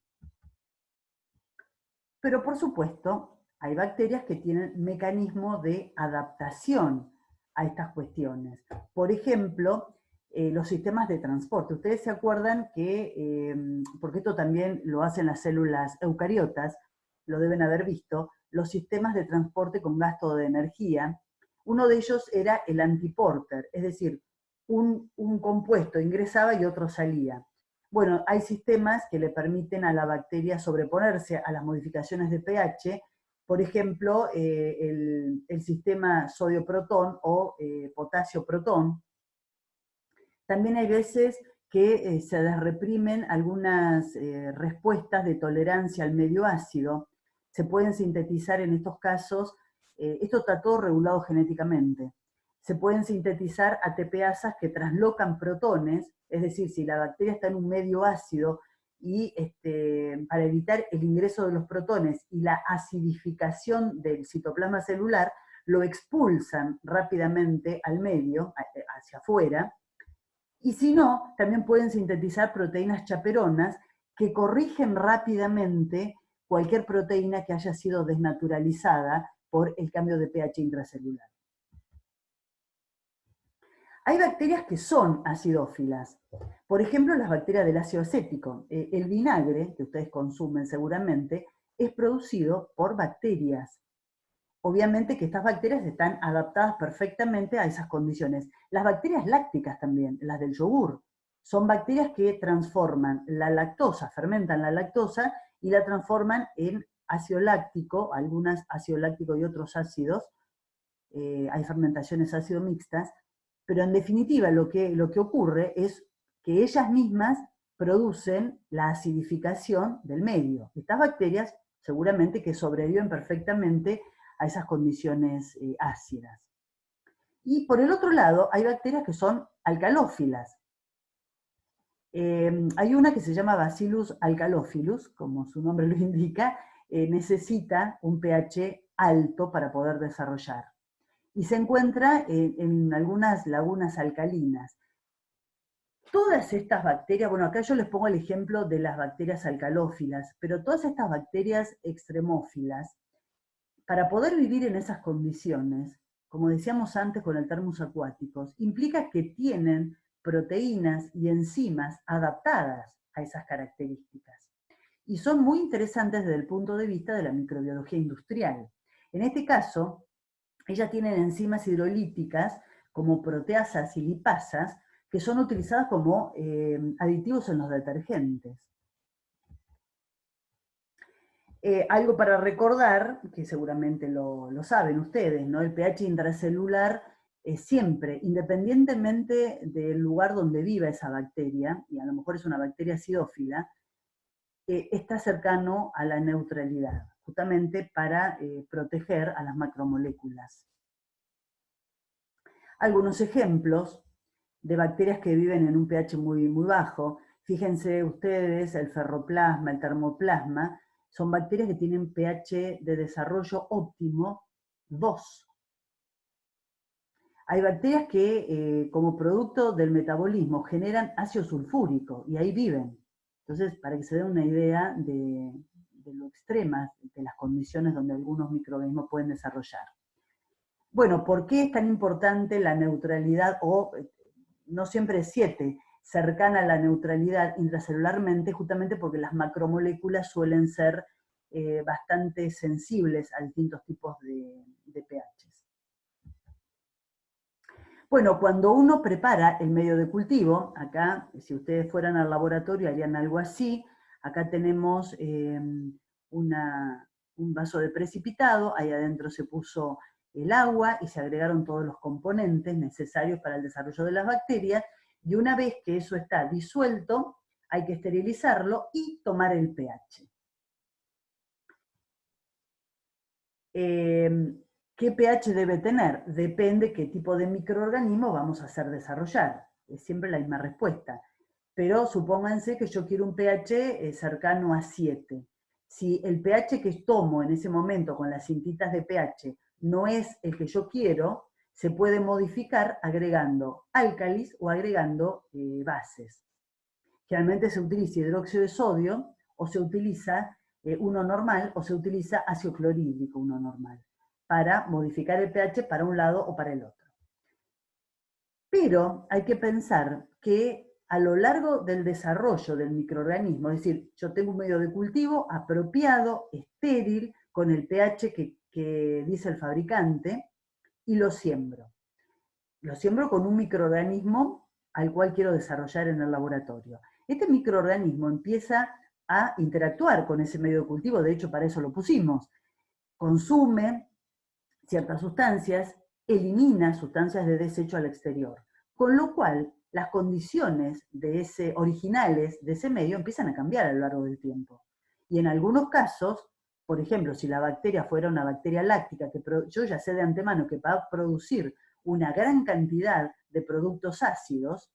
Pero por supuesto, hay bacterias que tienen mecanismos de adaptación a estas cuestiones. Por ejemplo, los sistemas de transporte. Ustedes se acuerdan que, porque esto también lo hacen las células eucariotas, lo deben haber visto, los sistemas de transporte con gasto de energía. Uno de ellos era el antiporter, es decir, un compuesto ingresaba y otro salía. Bueno, hay sistemas que le permiten a la bacteria sobreponerse a las modificaciones de pH, por ejemplo, el sistema sodio-protón o potasio-protón. También hay veces que se desreprimen algunas respuestas de tolerancia al medio ácido. Se pueden sintetizar en estos casos, esto está todo regulado genéticamente. Se pueden sintetizar ATPasas que traslocan protones, es decir, si la bacteria está en un medio ácido y para evitar el ingreso de los protones y la acidificación del citoplasma celular, lo expulsan rápidamente al medio, hacia afuera, y si no, también pueden sintetizar proteínas chaperonas que corrigen rápidamente cualquier proteína que haya sido desnaturalizada por el cambio de pH intracelular. Hay bacterias que son acidófilas. Por ejemplo, las bacterias del ácido acético. El vinagre, que ustedes consumen seguramente, es producido por bacterias. Obviamente que estas bacterias están adaptadas perfectamente a esas condiciones. Las bacterias lácticas también, las del yogur, son bacterias que transforman la lactosa, fermentan la lactosa y la transforman en ácido láctico, algunas ácido láctico y otros ácidos, hay fermentaciones ácido mixtas, pero en definitiva lo que ocurre es que ellas mismas producen la acidificación del medio. Estas bacterias seguramente que sobreviven perfectamente a esas condiciones ácidas. Y por el otro lado, hay bacterias que son alcalófilas. Hay una que se llama Bacillus alcalophilus, como su nombre lo indica, necesita un pH alto para poder desarrollar. Y se encuentra en algunas lagunas alcalinas. Todas estas bacterias, bueno, acá yo les pongo el ejemplo de las bacterias alcalófilas, pero todas estas bacterias extremófilas, para poder vivir en esas condiciones, como decíamos antes con el termus acuáticos, implica que tienen proteínas y enzimas adaptadas a esas características. Y son muy interesantes desde el punto de vista de la microbiología industrial. En este caso, ellas tienen enzimas hidrolíticas como proteasas y lipasas que son utilizadas como aditivos en los detergentes. Algo para recordar, que seguramente lo saben ustedes, ¿no? El pH intracelular siempre, independientemente del lugar donde viva esa bacteria, y a lo mejor es una bacteria acidófila, está cercano a la neutralidad, justamente para proteger a las macromoléculas. Algunos ejemplos de bacterias que viven en un pH muy, muy bajo. Fíjense ustedes, el ferroplasma, el termoplasma, son bacterias que tienen pH de desarrollo óptimo 2. Hay bacterias que, como producto del metabolismo, generan ácido sulfúrico y ahí viven. Entonces, para que se den una idea de lo extremas de las condiciones donde algunos microorganismos pueden desarrollar. Bueno, ¿por qué es tan importante la neutralidad, o no siempre es 7, cercana a la neutralidad intracelularmente? Justamente porque las macromoléculas suelen ser bastante sensibles a distintos tipos de pHs. Bueno, cuando uno prepara el medio de cultivo, acá, si ustedes fueran al laboratorio harían algo así, acá tenemos un vaso de precipitado, ahí adentro se puso el agua y se agregaron todos los componentes necesarios para el desarrollo de las bacterias, y una vez que eso está disuelto, hay que esterilizarlo y tomar el pH. ¿Qué pH debe tener? Depende qué tipo de microorganismo vamos a hacer desarrollar. Es siempre la misma respuesta. Pero supónganse que yo quiero un pH cercano a 7. Si el pH que tomo en ese momento con las cintitas de pH no es el que yo quiero, se puede modificar agregando álcalis o agregando bases. Generalmente se utiliza hidróxido de sodio, o se utiliza uno normal, o se utiliza ácido clorhídrico, uno normal, para modificar el pH para un lado o para el otro. Pero hay que pensar que a lo largo del desarrollo del microorganismo, es decir, yo tengo un medio de cultivo apropiado, estéril, con el pH que dice el fabricante, y lo siembro. Lo siembro con un microorganismo al cual quiero desarrollar en el laboratorio. Este microorganismo empieza a interactuar con ese medio de cultivo, de hecho para eso lo pusimos. Consume ciertas sustancias, elimina sustancias de desecho al exterior, con lo cual las condiciones originales de ese medio empiezan a cambiar a lo largo del tiempo. Y en algunos casos, por ejemplo, si la bacteria fuera una bacteria láctica, que yo ya sé de antemano que va a producir una gran cantidad de productos ácidos,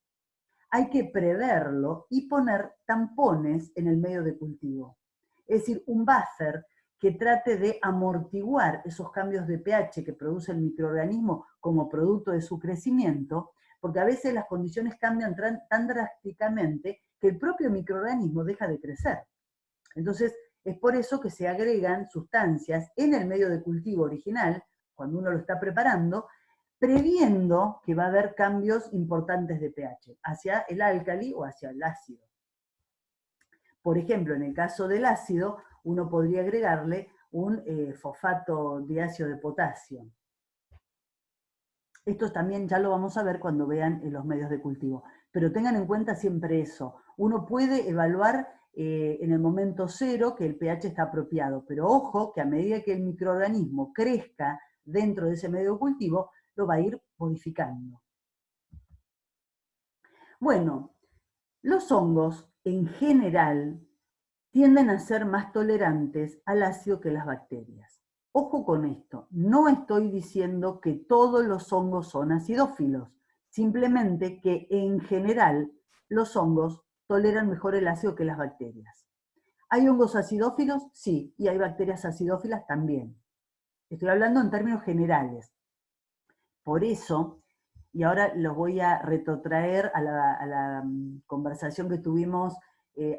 hay que preverlo y poner tampones en el medio de cultivo. Es decir, un buffer que trate de amortiguar esos cambios de pH que produce el microorganismo como producto de su crecimiento, porque a veces las condiciones cambian tan drásticamente que el propio microorganismo deja de crecer. Entonces, es por eso que se agregan sustancias en el medio de cultivo original, cuando uno lo está preparando, previendo que va a haber cambios importantes de pH, hacia el álcali o hacia el ácido. Por ejemplo, en el caso del ácido, uno podría agregarle un fosfato diácido de potasio. Esto también ya lo vamos a ver cuando vean los medios de cultivo. Pero tengan en cuenta siempre eso. Uno puede evaluar en el momento cero que el pH está apropiado, pero ojo que a medida que el microorganismo crezca dentro de ese medio de cultivo, lo va a ir modificando. Bueno, los hongos en general tienden a ser más tolerantes al ácido que las bacterias. Ojo con esto, no estoy diciendo que todos los hongos son acidófilos, simplemente que en general los hongos toleran mejor el ácido que las bacterias. ¿Hay hongos acidófilos? Sí, y hay bacterias acidófilas también. Estoy hablando en términos generales. Por eso, y ahora los voy a retrotraer a la conversación que tuvimos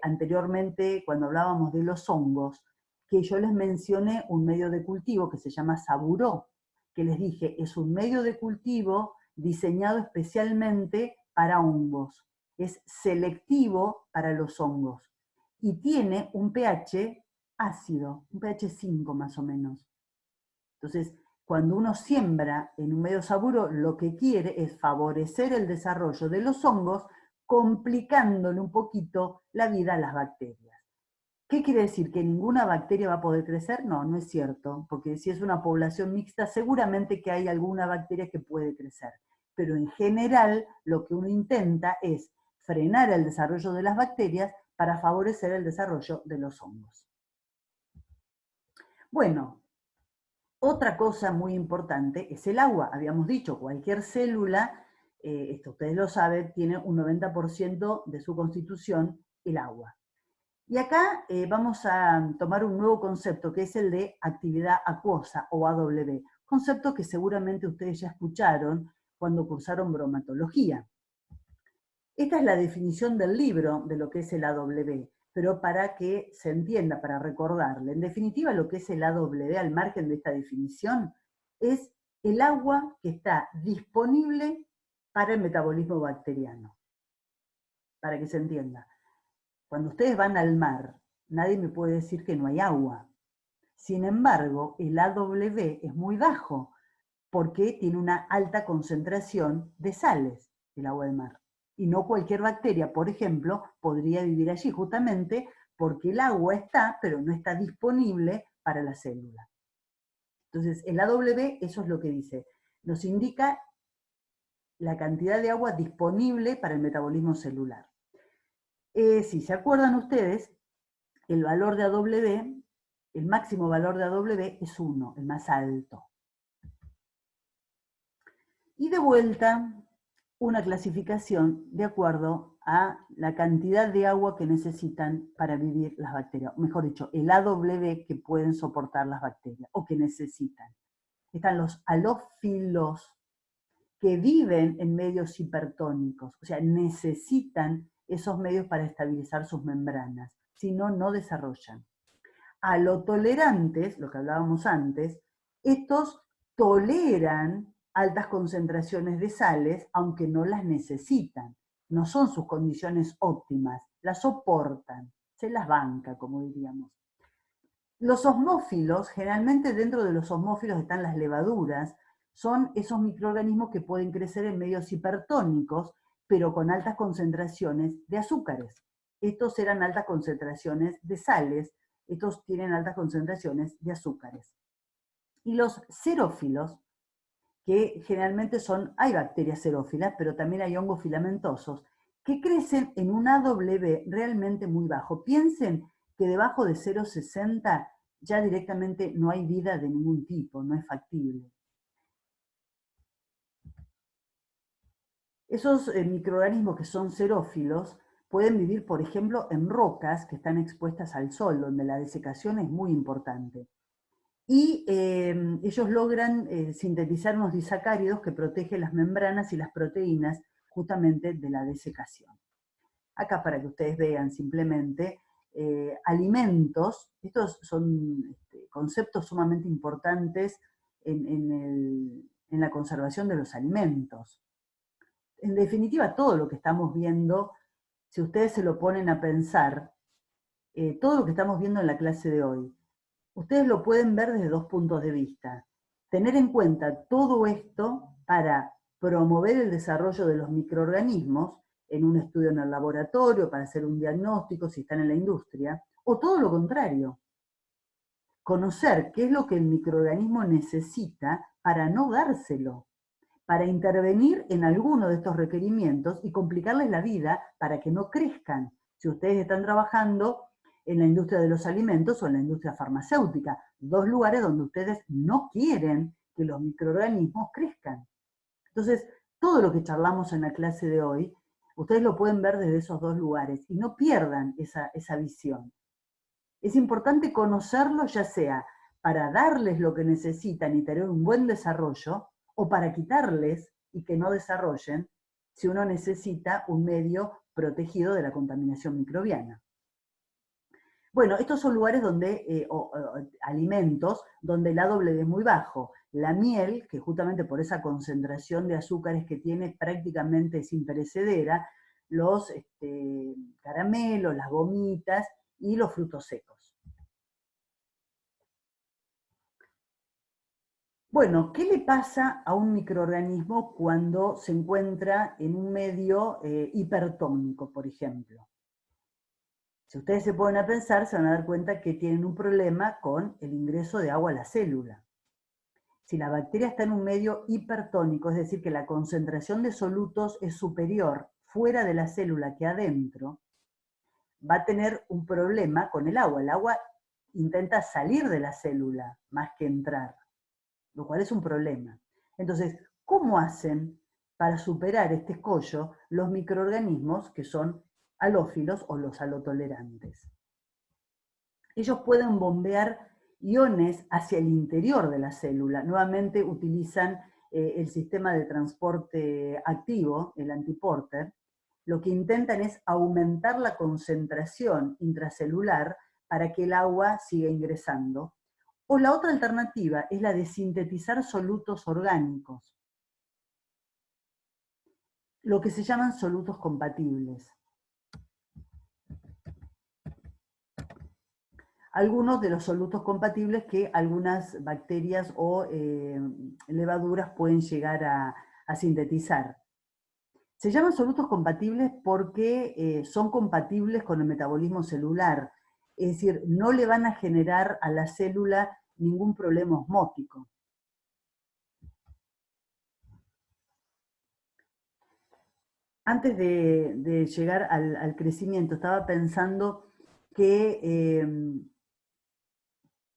anteriormente cuando hablábamos de los hongos, que yo les mencioné un medio de cultivo que se llama Saburó, que les dije, es un medio de cultivo diseñado especialmente para hongos. Es selectivo para los hongos y tiene un pH ácido, un pH 5 más o menos. Entonces, cuando uno siembra en un medio Saburó, lo que quiere es favorecer el desarrollo de los hongos, complicándole un poquito la vida a las bacterias. ¿Qué quiere decir? ¿Que ninguna bacteria va a poder crecer? No, no es cierto, porque si es una población mixta, seguramente que hay alguna bacteria que puede crecer. Pero en general, lo que uno intenta es frenar el desarrollo de las bacterias para favorecer el desarrollo de los hongos. Bueno, otra cosa muy importante es el agua. Habíamos dicho, cualquier célula, esto ustedes lo saben, tiene un 90% de su constitución el agua. Y acá vamos a tomar un nuevo concepto, que es el de actividad acuosa, o AW, concepto que seguramente ustedes ya escucharon cuando cursaron bromatología. Esta es la definición del libro de lo que es el AW, pero para que se entienda, para recordarle. En definitiva, lo que es el AW, al margen de esta definición, es el agua que está disponible para el metabolismo bacteriano. Para que se entienda. Cuando ustedes van al mar, nadie me puede decir que no hay agua. Sin embargo, el AW es muy bajo, porque tiene una alta concentración de sales, el agua del mar. Y no cualquier bacteria, por ejemplo, podría vivir allí, justamente porque el agua está, pero no está disponible para la célula. Entonces, el AW, eso es lo que dice, nos indica la cantidad de agua disponible para el metabolismo celular. Si se acuerdan ustedes, el valor de AW, el máximo valor de AW es 1, el más alto. Y de vuelta, una clasificación de acuerdo a la cantidad de agua que necesitan para vivir las bacterias. O mejor dicho, el AW que pueden soportar las bacterias o que necesitan. Están los halófilos, que viven en medios hipertónicos, o sea, necesitan esos medios para estabilizar sus membranas, si no, no desarrollan. Halotolerantes, lo que hablábamos antes, estos toleran altas concentraciones de sales, aunque no las necesitan. No son sus condiciones óptimas, las soportan, se las banca, como diríamos. Los osmófilos, generalmente dentro de los osmófilos están las levaduras, son esos microorganismos que pueden crecer en medios hipertónicos, pero con altas concentraciones de azúcares. Estos eran altas concentraciones de sales, estos tienen altas concentraciones de azúcares. Y los xerófilos, que generalmente hay bacterias xerófilas, pero también hay hongos filamentosos, que crecen en un AW realmente muy bajo. Piensen que debajo de 0,60 ya directamente no hay vida de ningún tipo, no es factible. Esos microorganismos que son xerófilos pueden vivir, por ejemplo, en rocas que están expuestas al sol, donde la desecación es muy importante. Y ellos logran sintetizar unos disacáridos que protegen las membranas y las proteínas justamente de la desecación. Acá para que ustedes vean simplemente alimentos, estos son conceptos sumamente importantes en la conservación de los alimentos. En definitiva, todo lo que estamos viendo, si ustedes se lo ponen a pensar, todo lo que estamos viendo en la clase de hoy, ustedes lo pueden ver desde dos puntos de vista. Tener en cuenta todo esto para promover el desarrollo de los microorganismos en un estudio en el laboratorio, para hacer un diagnóstico si están en la industria, o todo lo contrario. Conocer qué es lo que el microorganismo necesita para no dárselo, para intervenir en alguno de estos requerimientos y complicarles la vida para que no crezcan. Si ustedes están trabajando en la industria de los alimentos o en la industria farmacéutica, dos lugares donde ustedes no quieren que los microorganismos crezcan. Entonces, todo lo que charlamos en la clase de hoy, ustedes lo pueden ver desde esos dos lugares y no pierdan esa visión. Es importante conocerlo, ya sea para darles lo que necesitan y tener un buen desarrollo, o para quitarles y que no desarrollen si uno necesita un medio protegido de la contaminación microbiana. Bueno, estos son lugares donde, alimentos, donde el AW es muy bajo. La miel, que justamente por esa concentración de azúcares que tiene prácticamente es imperecedera, los caramelos, las gomitas y los frutos secos. Bueno, ¿qué le pasa a un microorganismo cuando se encuentra en un medio hipertónico, por ejemplo? Si ustedes se ponen a pensar, se van a dar cuenta que tienen un problema con el ingreso de agua a la célula. Si la bacteria está en un medio hipertónico, es decir, que la concentración de solutos es superior fuera de la célula que adentro, va a tener un problema con el agua. El agua intenta salir de la célula más que entrar, lo cual es un problema. Entonces, ¿cómo hacen para superar este escollo los microorganismos que son halófilos o los halotolerantes? Ellos pueden bombear iones hacia el interior de la célula. Nuevamente utilizan el sistema de transporte activo, el antiporter. Lo que intentan es aumentar la concentración intracelular para que el agua siga ingresando. O la otra alternativa es la de sintetizar solutos orgánicos, lo que se llaman solutos compatibles. Algunos de los solutos compatibles que algunas bacterias o levaduras pueden llegar a sintetizar. Se llaman solutos compatibles porque son compatibles con el metabolismo celular, es decir, no le van a generar a la célula ningún problema osmótico. Antes de llegar al crecimiento, estaba pensando que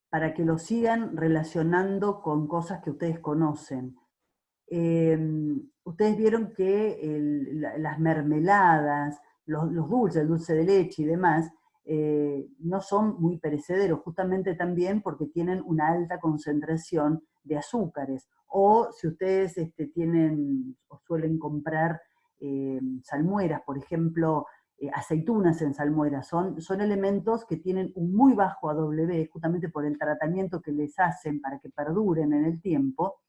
para que lo sigan relacionando con cosas que ustedes conocen. Ustedes vieron que las mermeladas, los dulces, el dulce de leche y demás, no son muy perecederos, justamente también porque tienen una alta concentración de azúcares. O si ustedes tienen o suelen comprar salmueras, por ejemplo, aceitunas en salmuera, son elementos que tienen un muy bajo AW, justamente por el tratamiento que les hacen para que perduren en el tiempo,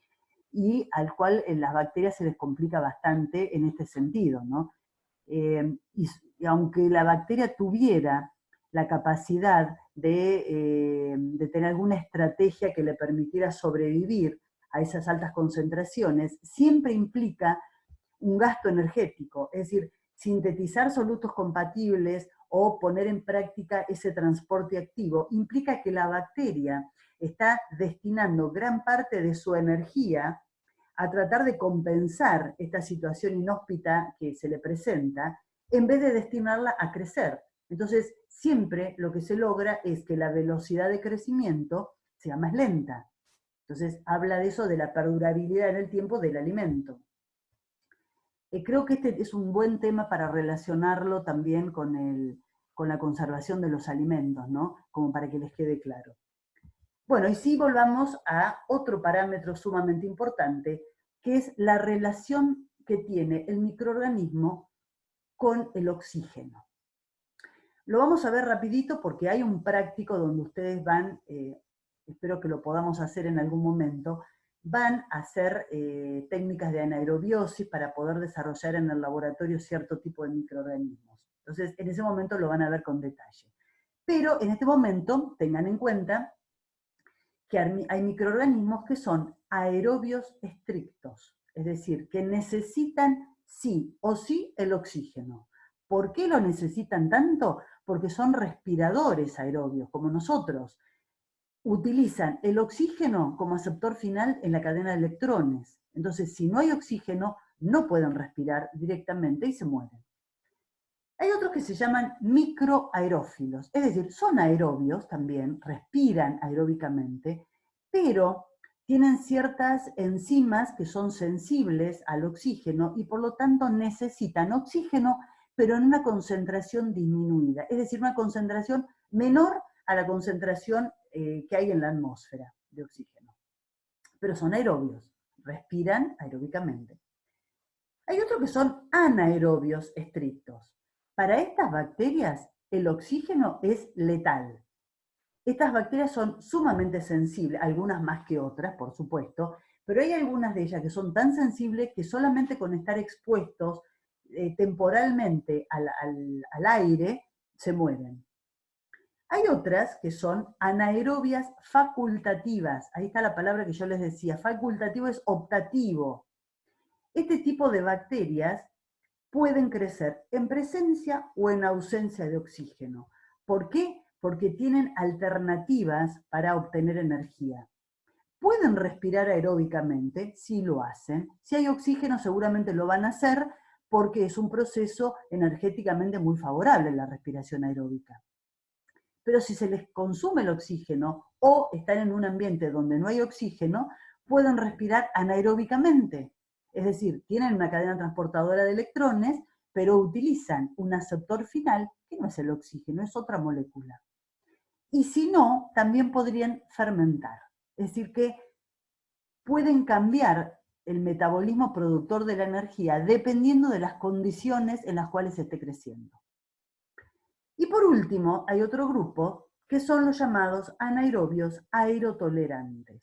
y al cual las bacterias se les complica bastante en este sentido, ¿no? Y aunque la bacteria tuviera la capacidad de tener alguna estrategia que le permitiera sobrevivir a esas altas concentraciones, siempre implica un gasto energético, es decir, sintetizar solutos compatibles o poner en práctica ese transporte activo implica que la bacteria está destinando gran parte de su energía a tratar de compensar esta situación inhóspita que se le presenta, en vez de destinarla a crecer. Entonces, siempre lo que se logra es que la velocidad de crecimiento sea más lenta. Entonces, habla de eso, de la perdurabilidad en el tiempo del alimento. Creo que este es un buen tema para relacionarlo también con la conservación de los alimentos, ¿no? Como para que les quede claro. Bueno, y sí volvamos a otro parámetro sumamente importante, que es la relación que tiene el microorganismo con el oxígeno. Lo vamos a ver rapidito porque hay un práctico donde ustedes van, espero que lo podamos hacer en algún momento, van a hacer técnicas de anaerobiosis para poder desarrollar en el laboratorio cierto tipo de microorganismos. Entonces, en ese momento lo van a ver con detalle. Pero en este momento, tengan en cuenta que hay microorganismos que son aerobios estrictos, es decir, que necesitan sí o sí el oxígeno. ¿Por qué lo necesitan tanto? Porque son respiradores aerobios, como nosotros. Utilizan el oxígeno como aceptor final en la cadena de electrones. Entonces, si no hay oxígeno, no pueden respirar directamente y se mueren. Hay otros que se llaman microaerófilos, es decir, son aerobios también, respiran aeróbicamente, pero tienen ciertas enzimas que son sensibles al oxígeno y por lo tanto necesitan oxígeno, pero en una concentración disminuida, es decir, una concentración menor a la concentración que hay en la atmósfera de oxígeno. Pero son aerobios, respiran aeróbicamente. Hay otros que son anaerobios estrictos. Para estas bacterias, el oxígeno es letal. Estas bacterias son sumamente sensibles, algunas más que otras, por supuesto, pero hay algunas de ellas que son tan sensibles que solamente con estar expuestos temporalmente al aire se mueren. Hay otras que son anaerobias facultativas. Ahí está la palabra que yo les decía. Facultativo es optativo. Este tipo de bacterias pueden crecer en presencia o en ausencia de oxígeno. ¿Por qué? Porque tienen alternativas para obtener energía. ¿Pueden respirar aeróbicamente? Sí lo hacen. Si hay oxígeno seguramente lo van a hacer porque es un proceso energéticamente muy favorable la respiración aeróbica. Pero si se les consume el oxígeno o están en un ambiente donde no hay oxígeno, pueden respirar anaeróbicamente. Es decir, tienen una cadena transportadora de electrones, pero utilizan un aceptor final que no es el oxígeno, es otra molécula. Y si no, también podrían fermentar. Es decir, que pueden cambiar el metabolismo productor de la energía dependiendo de las condiciones en las cuales esté creciendo. Y por último, hay otro grupo que son los llamados anaerobios aerotolerantes.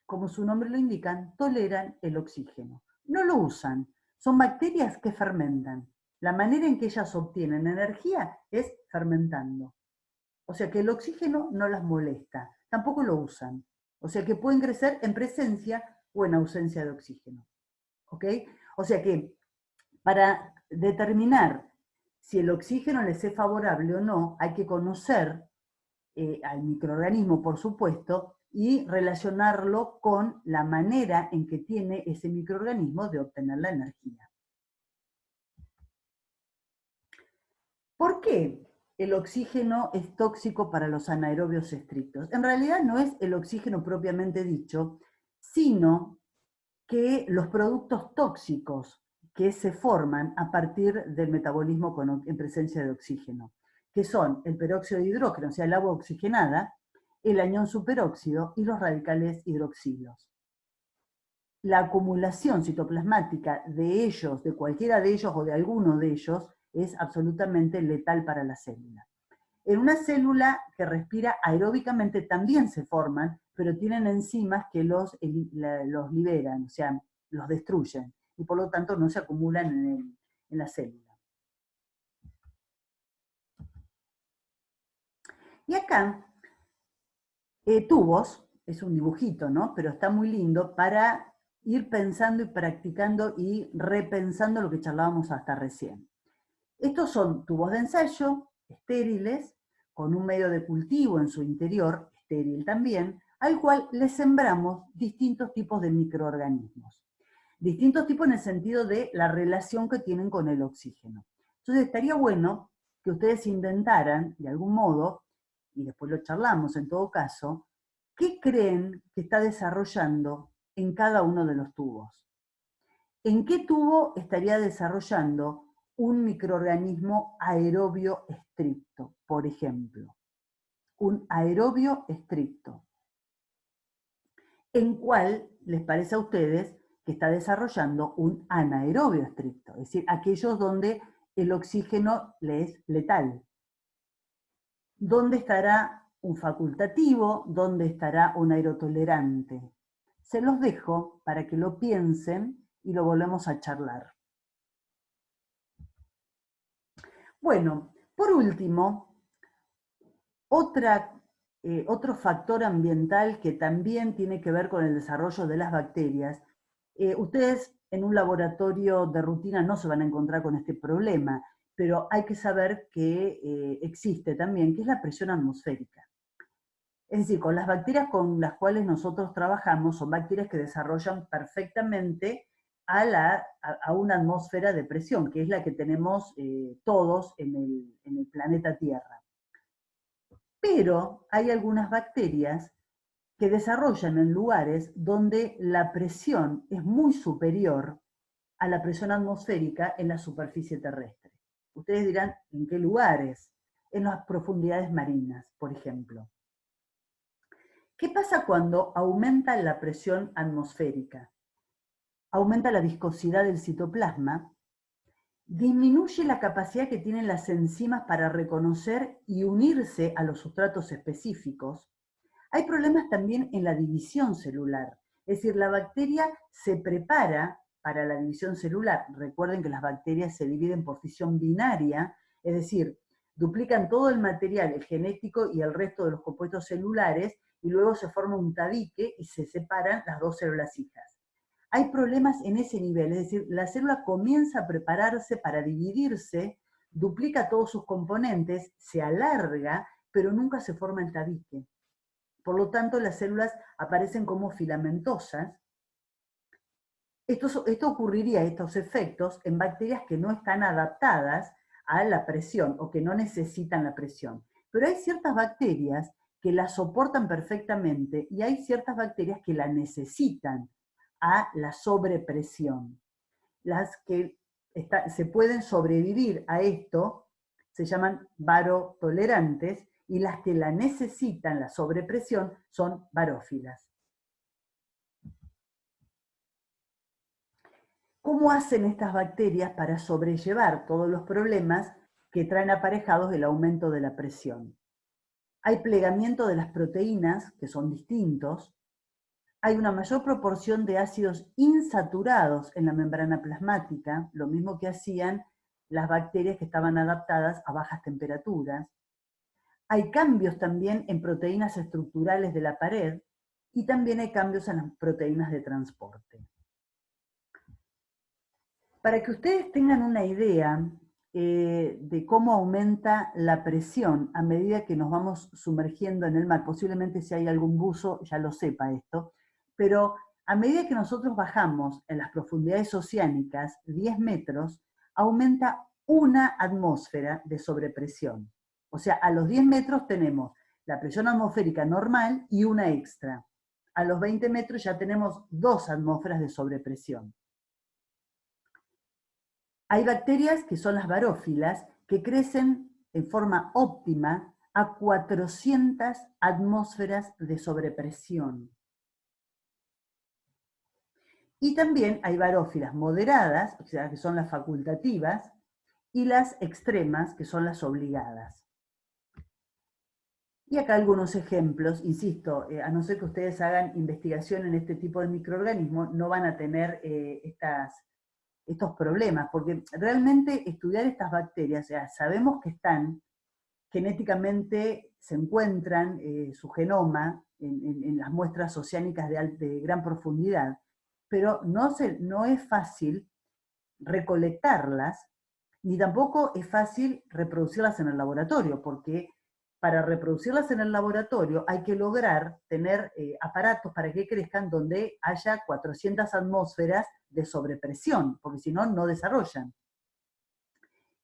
Como su nombre lo indica, toleran el oxígeno. No lo usan, son bacterias que fermentan. La manera en que ellas obtienen energía es fermentando. O sea que el oxígeno no las molesta, tampoco lo usan. O sea que pueden crecer en presencia o en ausencia de oxígeno. ¿Ok? O sea que para determinar si el oxígeno les es favorable o no, hay que conocer al microorganismo, por supuesto, y relacionarlo con la manera en que tiene ese microorganismo de obtener la energía. ¿Por qué el oxígeno es tóxico para los anaerobios estrictos? En realidad no es el oxígeno propiamente dicho, sino que los productos tóxicos que se forman a partir del metabolismo en presencia de oxígeno, que son el peróxido de hidrógeno, o sea, el agua oxigenada, el anión superóxido y los radicales hidroxilos. La acumulación citoplasmática de ellos, de cualquiera de ellos o de alguno de ellos, es absolutamente letal para la célula. En una célula que respira aeróbicamente también se forman, pero tienen enzimas que los liberan, o sea, los destruyen, y por lo tanto no se acumulan en la célula. Y acá, tubos, es un dibujito, ¿no? Pero está muy lindo para ir pensando y practicando y repensando lo que charlábamos hasta recién. Estos son tubos de ensayo, estériles, con un medio de cultivo en su interior, estéril también, al cual le sembramos distintos tipos de microorganismos. Distintos tipos en el sentido de la relación que tienen con el oxígeno. Entonces estaría bueno que ustedes intentaran, de algún modo, y después lo charlamos en todo caso, ¿qué creen que está desarrollando en cada uno de los tubos? ¿En qué tubo estaría desarrollando un microorganismo aerobio estricto, por ejemplo? Un aerobio estricto. ¿En cuál les parece a ustedes que está desarrollando un anaerobio estricto? Es decir, aquellos donde el oxígeno le es letal. ¿Dónde estará un facultativo? ¿Dónde estará un aerotolerante? Se los dejo para que lo piensen y lo volvemos a charlar. Bueno, por último, otro factor ambiental que también tiene que ver con el desarrollo de las bacterias. Ustedes en un laboratorio de rutina no se van a encontrar con este problema, pero hay que saber que existe también, que es la presión atmosférica. Es decir, con las bacterias con las cuales nosotros trabajamos, son bacterias que desarrollan perfectamente a una atmósfera de presión, que es la que tenemos todos en el planeta Tierra. Pero hay algunas bacterias que desarrollan en lugares donde la presión es muy superior a la presión atmosférica en la superficie terrestre. Ustedes dirán, ¿en qué lugares? En las profundidades marinas, por ejemplo. ¿Qué pasa cuando aumenta la presión atmosférica? Aumenta la viscosidad del citoplasma, disminuye la capacidad que tienen las enzimas para reconocer y unirse a los sustratos específicos. Hay problemas también en la división celular, es decir, la bacteria se prepara para la división celular. Recuerden que las bacterias se dividen por fisión binaria, es decir, duplican todo el material, el genético y el resto de los compuestos celulares, y luego se forma un tabique y se separan las dos células hijas. Hay problemas en ese nivel, es decir, la célula comienza a prepararse para dividirse duplica todos sus componentes, se alarga, pero nunca se forma el tabique. Por lo tanto, las células aparecen como filamentosas. Esto ocurriría, estos efectos, en bacterias que no están adaptadas a la presión o que no necesitan la presión. Pero hay ciertas bacterias que la soportan perfectamente y hay ciertas bacterias que la necesitan a la sobrepresión. Las que se pueden sobrevivir a esto se llaman barotolerantes y las que la necesitan, la sobrepresión, son barófilas. ¿Cómo hacen estas bacterias para sobrellevar todos los problemas que traen aparejados el aumento de la presión? Hay plegamiento de las proteínas, que son distintos. Hay una mayor proporción de ácidos insaturados en la membrana plasmática, lo mismo que hacían las bacterias que estaban adaptadas a bajas temperaturas. Hay cambios también en proteínas estructurales de la pared y también hay cambios en las proteínas de transporte. Para que ustedes tengan una idea de cómo aumenta la presión a medida que nos vamos sumergiendo en el mar, posiblemente si hay algún buzo ya lo sepa esto, pero a medida que nosotros bajamos en las profundidades oceánicas 10 metros, aumenta una atmósfera de sobrepresión. O sea, a los 10 metros tenemos la presión atmosférica normal y una extra. A los 20 metros ya tenemos 2 atmósferas de sobrepresión. Hay bacterias que son las barófilas que crecen en forma óptima a 400 atmósferas de sobrepresión. Y también hay barófilas moderadas, o sea, que son las facultativas, y las extremas, que son las obligadas. Y acá algunos ejemplos, insisto, a no ser que ustedes hagan investigación en este tipo de microorganismos, no van a tener estos problemas, porque realmente estudiar estas bacterias, o sea, sabemos que están, genéticamente se encuentran su genoma en las muestras oceánicas de gran profundidad, pero no es fácil recolectarlas, ni tampoco es fácil reproducirlas en el laboratorio, porque para reproducirlas en el laboratorio hay que lograr tener aparatos para que crezcan donde haya 400 atmósferas de sobrepresión, porque si no, no desarrollan.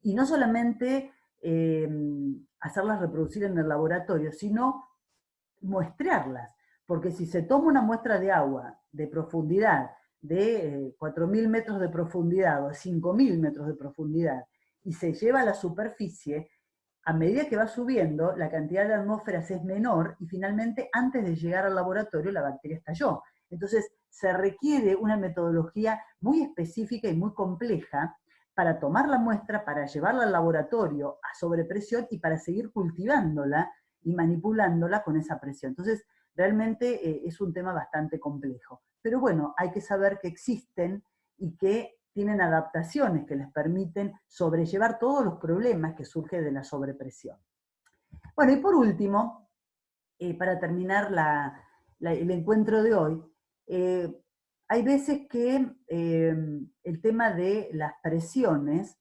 Y no solamente hacerlas reproducir en el laboratorio, sino muestrearlas, porque si se toma una muestra de agua de profundidad de 4.000 metros de profundidad o 5.000 metros de profundidad y se lleva a la superficie, a medida que va subiendo, la cantidad de atmósferas es menor y finalmente antes de llegar al laboratorio la bacteria estalló. Entonces se requiere una metodología muy específica y muy compleja para tomar la muestra, para llevarla al laboratorio a sobrepresión y para seguir cultivándola y manipulándola con esa presión. Entonces, realmente es un tema bastante complejo. Pero bueno, hay que saber que existen y que tienen adaptaciones que les permiten sobrellevar todos los problemas que surgen de la sobrepresión. Bueno, y por último, para terminar el encuentro de hoy, hay veces que el tema de las presiones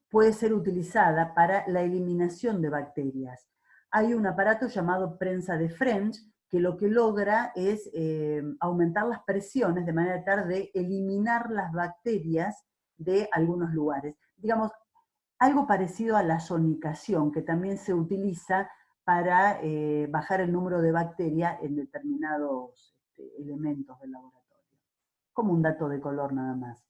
puede ser utilizada para la eliminación de bacterias. Hay un aparato llamado prensa de French que lo que logra es aumentar las presiones de manera tal de eliminar las bacterias de algunos lugares. Digamos, algo parecido a la sonicación, que también se utiliza para bajar el número de bacterias en determinados elementos del laboratorio. Como un dato de color nada más.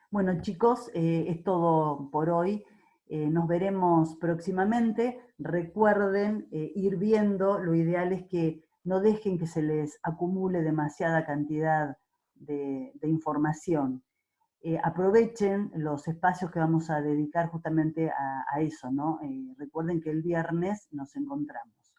Bueno, chicos, es todo por hoy. Nos veremos próximamente. Recuerden ir viendo, lo ideal es que no dejen que se les acumule demasiada cantidad de información. Aprovechen los espacios que vamos a dedicar justamente a eso, ¿no? Recuerden que el viernes nos encontramos.